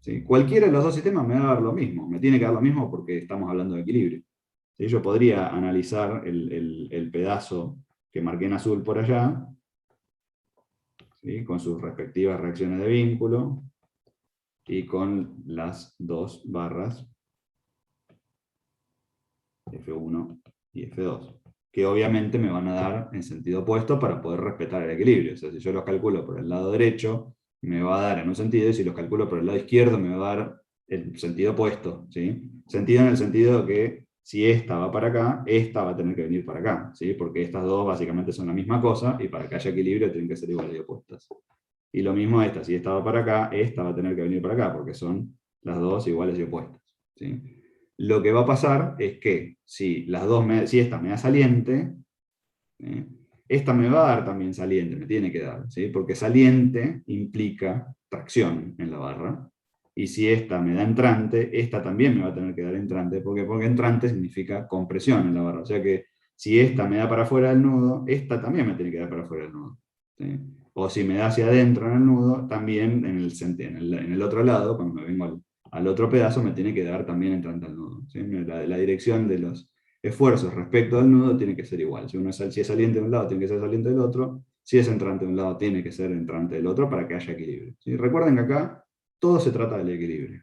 ¿Sí? Cualquiera de los dos sistemas me va a dar lo mismo, me tiene que dar lo mismo porque estamos hablando de equilibrio. ¿Sí? Yo podría analizar el pedazo que marqué en azul por allá, ¿sí? Con sus respectivas reacciones de vínculo, y con las dos barras F1 y F2, que obviamente me van a dar en sentido opuesto para poder respetar el equilibrio. O sea, si yo los calculo por el lado derecho, me va a dar en un sentido, y si los calculo por el lado izquierdo, me va a dar el sentido opuesto. ¿Sí? Sentido en el sentido que si esta va para acá, esta va a tener que venir para acá, ¿sí? Porque estas dos básicamente son la misma cosa, y para que haya equilibrio tienen que ser iguales y opuestas. Y lo mismo esta, si esta va para acá, esta va a tener que venir para acá, porque son las dos iguales y opuestas. ¿Sí? Lo que va a pasar es que si esta me da saliente, ¿sí? Esta me va a dar también saliente, me tiene que dar, ¿sí? Porque saliente implica tracción en la barra, y si esta me da entrante, esta también me va a tener que dar entrante, porque entrante significa compresión en la barra, o sea que si esta me da para afuera del nudo, esta también me tiene que dar para afuera del nudo. ¿Sí? O si me da hacia adentro en el nudo, también en el otro lado, cuando me vengo al otro pedazo, me tiene que dar también entrante al nudo. ¿Sí? La dirección de los esfuerzos respecto al nudo tiene que ser igual. Si es saliente de un lado, tiene que ser saliente del otro. Si es entrante de un lado, tiene que ser entrante del otro para que haya equilibrio. ¿Sí? Recuerden que acá todo se trata del equilibrio.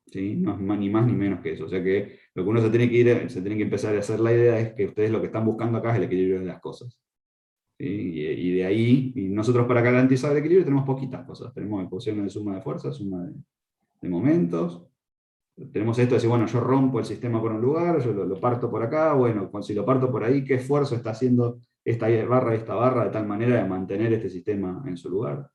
¿Sí? No es ni más ni menos que eso. O sea que lo que uno se tiene que empezar a hacer la idea es que ustedes lo que están buscando acá es el equilibrio de las cosas. ¿Sí? Y de ahí, y nosotros para garantizar el equilibrio tenemos poquitas cosas. Tenemos ecuaciones de suma de fuerzas, suma de momentos. Tenemos esto de decir, bueno, yo rompo el sistema por un lugar, yo lo parto por acá, bueno, si lo parto por ahí, ¿qué esfuerzo está haciendo esta barra de tal manera de mantener este sistema en su lugar?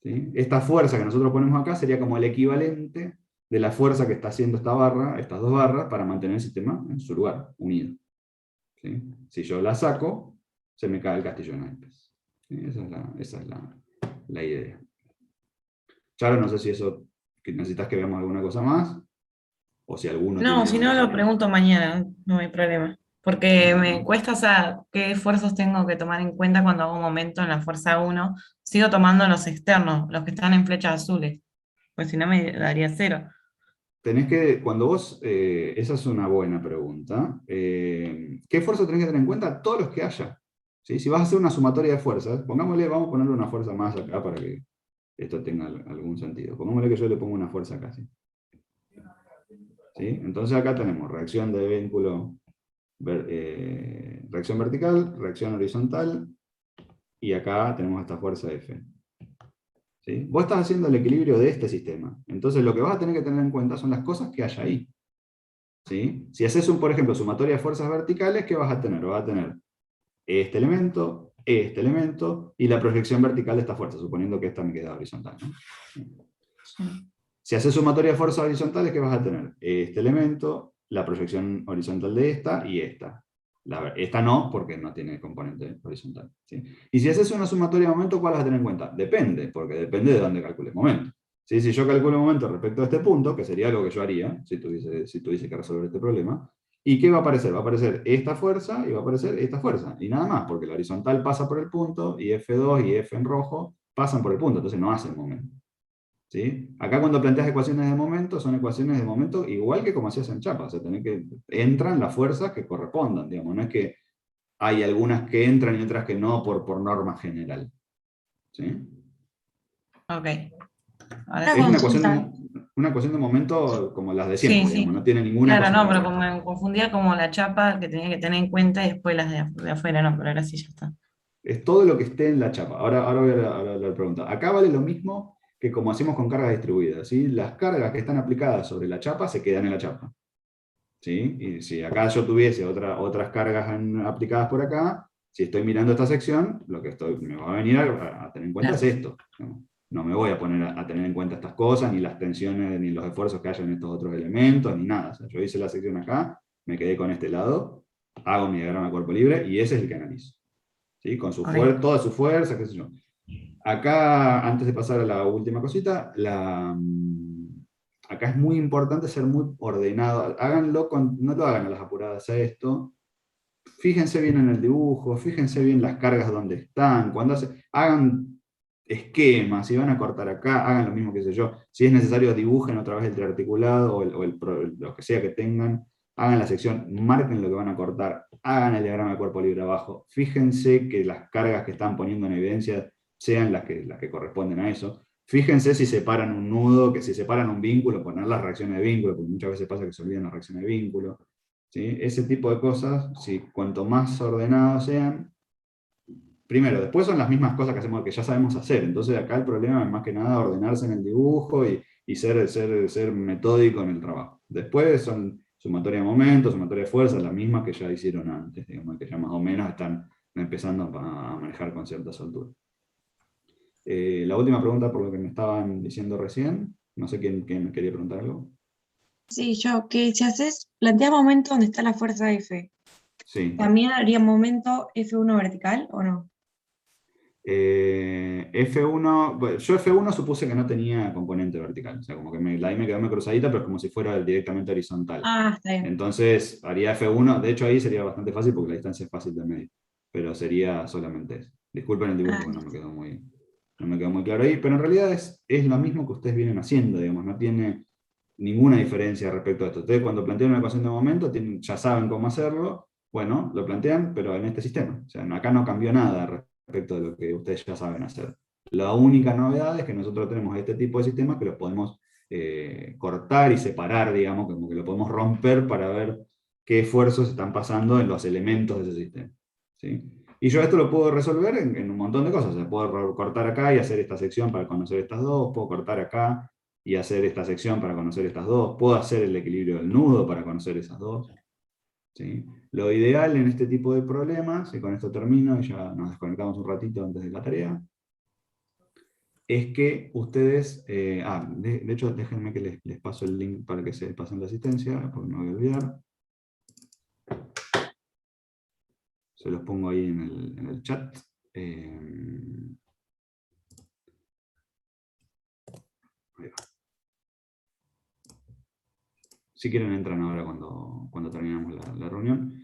¿Sí? Esta fuerza que nosotros ponemos acá sería como el equivalente de la fuerza que está haciendo esta barra, estas dos barras, para mantener el sistema en su lugar, unido. ¿Sí? Si yo la saco, se me cae el castillo de naipes. ¿Sí? Esa es la idea. Charo, no sé si eso necesitas que veamos alguna cosa más, o si alguno... No, si no lo pregunto mañana, no hay problema. Porque me Bueno. cuesta saber qué esfuerzos tengo que tomar en cuenta cuando hago un momento en la fuerza 1. Sigo tomando los externos, los que están en flechas azules, pues si no me daría 0. Tenés que, cuando vos, esa es una buena pregunta, ¿qué esfuerzo tenés que tener en cuenta? Todos los que haya. ¿Sí? Si vas a hacer una sumatoria de fuerzas, vamos a ponerle una fuerza más acá para que esto tenga algún sentido. Pongámosle que yo le pongo una fuerza acá, ¿sí? ¿Sí? Entonces acá tenemos reacción de vínculo, reacción vertical, reacción horizontal, y acá tenemos esta fuerza F. ¿Sí? Vos estás haciendo el equilibrio de este sistema. Entonces lo que vas a tener que tener en cuenta son las cosas que hay ahí. ¿sí? Si haces, por ejemplo, sumatoria de fuerzas verticales, ¿qué vas a tener? Vas a tener este elemento, y la proyección vertical de esta fuerza, suponiendo que esta me queda horizontal, ¿no? Si haces sumatoria de fuerzas horizontales, ¿qué vas a tener? Este elemento, la proyección horizontal de esta y esta. Esta no, porque no tiene componente horizontal, ¿sí? Y si haces una sumatoria de momento, ¿cuál vas a tener en cuenta? Depende, porque depende de dónde calcules momento. ¿Sí? Si yo calculo momento respecto a este punto, que sería algo que yo haría, si tuviese que resolver este problema, ¿y qué va a aparecer? Va a aparecer esta fuerza y va a aparecer esta fuerza. Y nada más, porque la horizontal pasa por el punto, y F2 y F en rojo pasan por el punto, entonces no hacen momento. ¿Sí? Acá cuando planteas ecuaciones de momento, son ecuaciones de momento igual que como hacías en chapa, o sea, entran las fuerzas que correspondan, digamos, no es que hay algunas que entran y otras que no por norma general. ¿Sí? Ok. Es una ecuación de momento como las de siempre, Sí, digamos, no tiene ninguna claro, cosa no, pero rara. como me confundía como la chapa que tenía que tener en cuenta y después las de afuera, no, pero ahora sí ya está. Es todo lo que esté en la chapa. Ahora voy a la pregunta. Acá vale lo mismo que como hacemos con cargas distribuidas, ¿sí? Las cargas que están aplicadas sobre la chapa se quedan en la chapa, ¿sí? Y si acá yo tuviese otras cargas aplicadas por acá, si estoy mirando esta sección, lo que me va a venir a tener en cuenta es esto. No me voy a poner a tener en cuenta estas cosas, ni las tensiones, ni los esfuerzos que haya en estos otros elementos, ni nada. O sea, yo hice la sección acá, me quedé con este lado, hago mi diagrama de cuerpo libre y ese es el que analizo. ¿Sí? Con toda su fuerza, qué sé yo. Acá, antes de pasar a la última cosita, acá es muy importante ser muy ordenado. Háganlo, no lo hagan a las apuradas a esto. Fíjense bien en el dibujo, fíjense bien las cargas donde están. Hagan esquemas, si van a cortar acá, hagan lo mismo que sé yo. Si es necesario, dibujen otra vez el triarticulado o lo que sea que tengan. Hagan la sección, marquen lo que van a cortar, hagan el diagrama de cuerpo libre abajo. Fíjense que las cargas que están poniendo en evidencia sean las que corresponden a eso. Fíjense si separan un nudo, que si separan un vínculo, poner las reacciones de vínculo, porque muchas veces pasa que se olvidan las reacciones de vínculo. ¿Sí? Ese tipo de cosas, cuanto más ordenados sean, primero, después son las mismas cosas que ya sabemos hacer, entonces acá el problema es más que nada ordenarse en el dibujo y ser metódico en el trabajo. Después son sumatoria de momentos, sumatoria de fuerzas, las mismas que ya hicieron antes, digamos, que ya más o menos están empezando a manejar con cierta soltura. La última pregunta por lo que me estaban diciendo recién, no sé quién me quería preguntar algo. Sí, yo, que si planteas momento donde está la fuerza F, Sí. ¿también haría momento F1 vertical o no? F1, bueno, yo F1 supuse que no tenía componente vertical, o sea, como que ahí me quedó cruzadita, pero es como si fuera directamente horizontal. Ah, está bien. Entonces haría F1, de hecho ahí sería bastante fácil porque la distancia es fácil de medir, pero sería solamente eso. Disculpen el dibujo, porque no me quedó muy claro ahí, pero en realidad es lo mismo que ustedes vienen haciendo, digamos, no tiene ninguna diferencia respecto a esto. Ustedes cuando plantean una ecuación de momento ya saben cómo hacerlo, bueno, lo plantean, pero en este sistema. O sea, acá no cambió nada respecto de lo que ustedes ya saben hacer. La única novedad es que nosotros tenemos este tipo de sistemas que los podemos cortar y separar, digamos, como que lo podemos romper para ver qué esfuerzos están pasando en los elementos de ese sistema. ¿Sí? Y yo esto lo puedo resolver en un montón de cosas. O sea, puedo cortar acá y hacer esta sección para conocer estas dos, puedo cortar acá y hacer esta sección para conocer estas dos, puedo hacer el equilibrio del nudo para conocer esas dos. ¿Sí? Lo ideal en este tipo de problemas, y con esto termino y ya nos desconectamos un ratito antes de la tarea, es que ustedes, de hecho déjenme que les paso el link para que se pasen la asistencia, porque me voy a olvidar. Se los pongo ahí en el chat. Ahí va. Si quieren entran ahora cuando terminamos la reunión.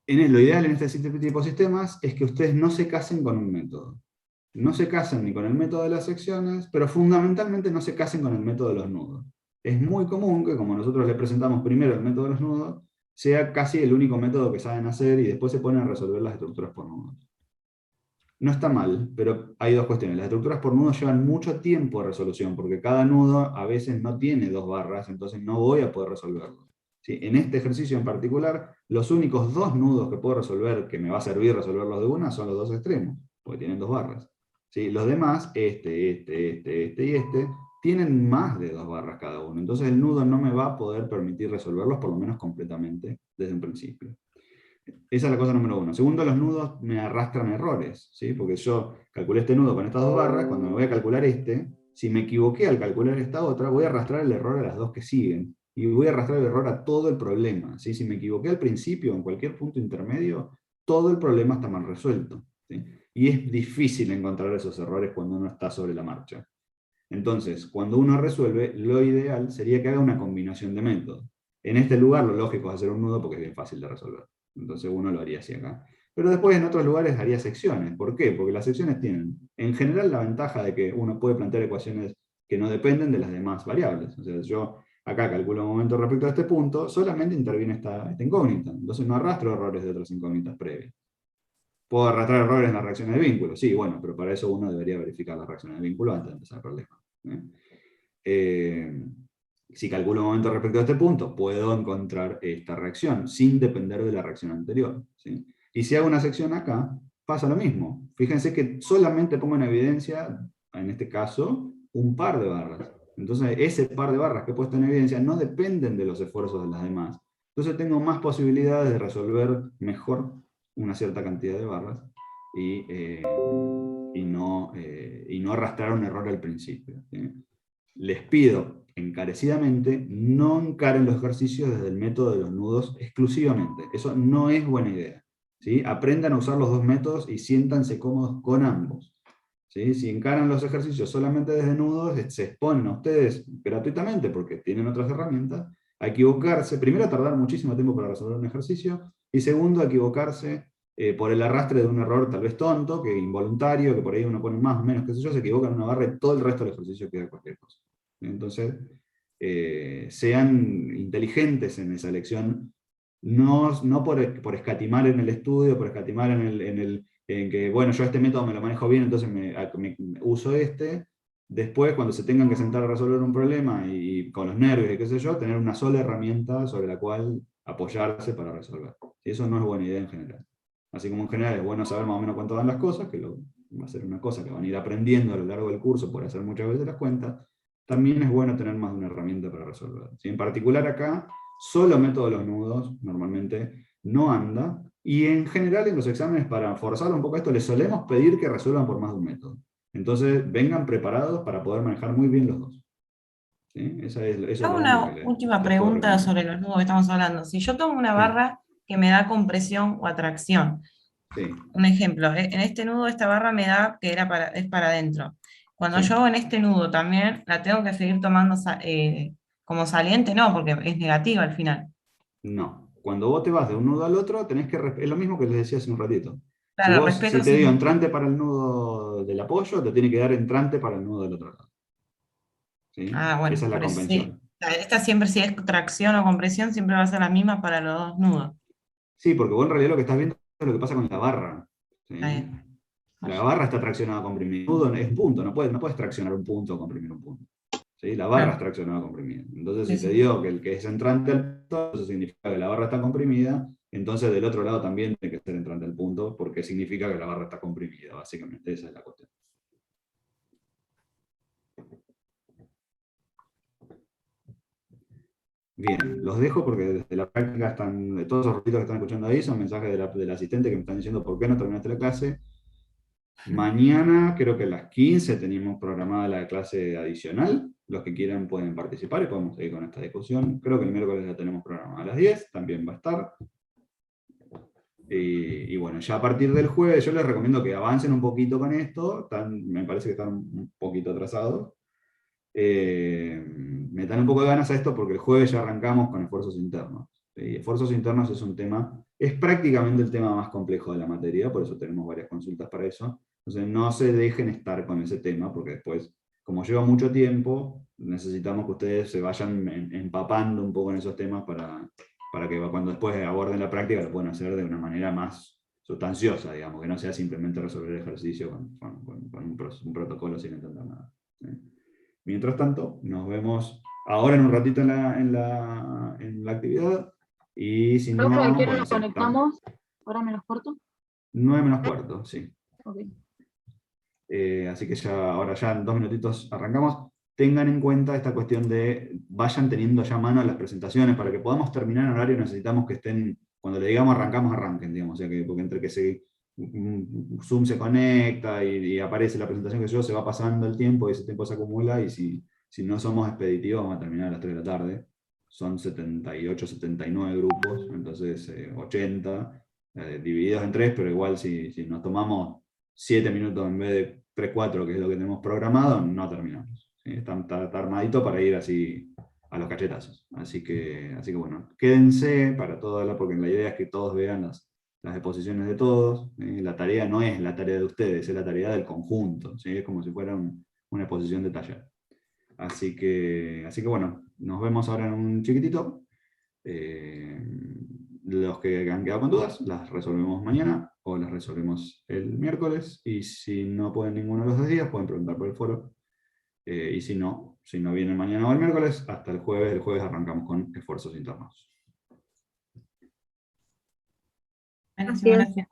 Lo ideal en este tipo de sistemas es que ustedes no se casen con un método. No se casen ni con el método de las secciones, pero fundamentalmente no se casen con el método de los nudos. Es muy común que como nosotros les presentamos primero el método de los nudos, sea casi el único método que saben hacer y después se ponen a resolver las estructuras por nudos. No está mal, pero hay dos cuestiones. Las estructuras por nudos llevan mucho tiempo de resolución, porque cada nudo a veces no tiene 2 barras, entonces no voy a poder resolverlo. ¿Sí? En este ejercicio en particular, los únicos 2 nudos que puedo resolver, que me va a servir resolverlos de una, son los 2 extremos, porque tienen 2 barras. ¿Sí? Los demás, este y este, tienen más de 2 barras cada uno. Entonces el nudo no me va a poder permitir resolverlos, por lo menos completamente, desde un principio. Esa es la cosa número 1. Segundo, los nudos me arrastran errores, ¿sí? Porque yo calculé este nudo con estas 2 barras, cuando me voy a calcular si me equivoqué al calcular esta otra, voy a arrastrar el error a las 2 que siguen. Y voy a arrastrar el error a todo el problema, ¿sí? Si me equivoqué al principio, en cualquier punto intermedio, todo el problema está mal resuelto, ¿sí? Y es difícil encontrar esos errores cuando uno está sobre la marcha. Entonces, cuando uno resuelve, lo ideal sería que haga una combinación de métodos. En este lugar lo lógico es hacer un nudo porque es bien fácil de resolver. Entonces uno lo haría así acá. Pero después en otros lugares haría secciones. ¿Por qué? Porque las secciones tienen, en general, la ventaja de que uno puede plantear ecuaciones que no dependen de las demás variables. O sea, yo acá calculo un momento respecto a este punto, solamente interviene esta incógnita. Entonces no arrastro errores de otras incógnitas previas. ¿Puedo arrastrar errores en las reacciones de vínculo? Sí, bueno, pero para eso uno debería verificar las reacciones de vínculo antes de empezar el problema. Si calculo un momento respecto a este punto, puedo encontrar esta reacción, sin depender de la reacción anterior, ¿sí? Y si hago una sección acá, pasa lo mismo. Fíjense que solamente pongo en evidencia, en este caso, un par de barras. Entonces, ese par de barras que he puesto en evidencia no dependen de los esfuerzos de las demás. Entonces tengo más posibilidades de resolver mejor una cierta cantidad de barras y no arrastrar un error al principio, ¿sí? Les pido encarecidamente no encaren los ejercicios desde el método de los nudos exclusivamente. Eso no es buena idea, ¿sí? Aprendan a usar los 2 métodos y siéntanse cómodos con ambos, ¿sí? Si encaran los ejercicios solamente desde nudos, se exponen a ustedes gratuitamente, porque tienen otras herramientas, a equivocarse, primero a tardar muchísimo tiempo para resolver un ejercicio, y segundo a equivocarse por el arrastre de un error tal vez tonto, que involuntario, que por ahí uno pone más o menos, qué sé yo, se equivoca en una barra y todo el resto del ejercicio queda cualquier cosa. Entonces, sean inteligentes en esa elección, no por escatimar en el estudio, por escatimar en que, bueno, yo este método me lo manejo bien, entonces me uso este. Después, cuando se tengan que sentar a resolver un problema y con los nervios y qué sé yo, tener una sola herramienta sobre la cual apoyarse para resolver. Y eso no es buena idea en general. Así como en general es bueno saber más o menos cuánto dan las cosas, que va a ser una cosa que van a ir aprendiendo a lo largo del curso por hacer muchas veces las cuentas, también es bueno tener más de una herramienta para resolver. ¿Sí? En particular acá, solo método de los nudos normalmente no anda, y en general en los exámenes, para forzar un poco esto, les solemos pedir que resuelvan por más de un método. Entonces vengan preparados para poder manejar muy bien los dos. ¿Sí? Hago una última pregunta sobre los nudos que estamos hablando. Si yo tomo una barra que me da compresión o atracción, un ejemplo, en este nudo esta barra me da que es para adentro. Cuando yo hago en este nudo también, ¿la tengo que seguir tomando como saliente? No, porque es negativa al final. No. Cuando vos te vas de un nudo al otro, es lo mismo que les decía hace un ratito. Claro, si te digo entrante para el nudo del apoyo, te tiene que dar entrante para el nudo del otro lado. ¿Sí? Ah, bueno, esa es la convención. Sí. Esta siempre, si es tracción o compresión, siempre va a ser la misma para los 2 nudos. Sí, porque vos en realidad lo que estás viendo es lo que pasa con la barra. ¿Sí? La barra está traccionada a comprimir. El nudo es un punto, no puedes traccionar un punto o comprimir un punto. ¿Sí? La barra es traccionada a comprimir. Entonces, si te digo que el que es entrante al punto, eso significa que la barra está comprimida, entonces del otro lado también tiene que ser entrante al punto, porque significa que la barra está comprimida, básicamente. Esa es la cuestión. Bien, los dejo porque desde la práctica todos esos ruidos que están escuchando ahí son mensajes del asistente que me están diciendo por qué no terminaste la clase. Mañana, creo que a las 15 tenemos programada la clase adicional. Los que quieran pueden participar y podemos seguir con esta discusión. Creo que el miércoles la tenemos programada a las 10, también va a estar. Y bueno, ya a partir del jueves yo les recomiendo que avancen un poquito con esto. Me parece que están un poquito atrasados. Metan un poco de ganas a esto porque el jueves ya arrancamos con esfuerzos internos. Y esfuerzos internos es prácticamente el tema más complejo de la materia, por eso tenemos varias consultas para eso. Entonces no se dejen estar con ese tema, porque después, como lleva mucho tiempo, necesitamos que ustedes se vayan empapando un poco en esos temas para que cuando después aborden la práctica lo puedan hacer de una manera más sustanciosa, digamos, que no sea simplemente resolver el ejercicio con un protocolo sin entender nada. ¿Sí? Mientras tanto, nos vemos ahora en un ratito en la actividad. Y si no, ¿A qué hora nos conectamos? ¿Ahora menos cuarto? 9 menos cuarto, sí. Okay. Así que ahora ya en 2 minutitos arrancamos. tengan en cuenta esta cuestión de vayan teniendo ya a mano las presentaciones. Para que podamos terminar en horario necesitamos que estén, cuando le digamos arrancamos, arranquen, digamos. O sea, que, porque entre que Zoom se conecta y aparece la presentación que yo, se va pasando el tiempo y ese tiempo se acumula, y si no somos expeditivos vamos a terminar a las 3 de la tarde. Son 78, 79 grupos, entonces 80, divididos en 3, pero igual si nos tomamos 7 minutos en vez de 3, 4, que es lo que tenemos programado, no terminamos. ¿Sí? Está armadito para ir así a los cachetazos. Así que bueno, quédense para toda porque la idea es que todos vean las exposiciones de todos. La tarea no es la tarea de ustedes, es la tarea del conjunto. ¿Sí? Es como si fuera una exposición de taller. Así que bueno, nos vemos ahora en un chiquitito. Los que han quedado con dudas, las resolvemos mañana o las resolvemos el miércoles. Y si no pueden ninguno de los 2 días, pueden preguntar por el foro. Y si no vienen mañana o el miércoles, hasta el jueves. El jueves arrancamos con esfuerzos internos. Gracias.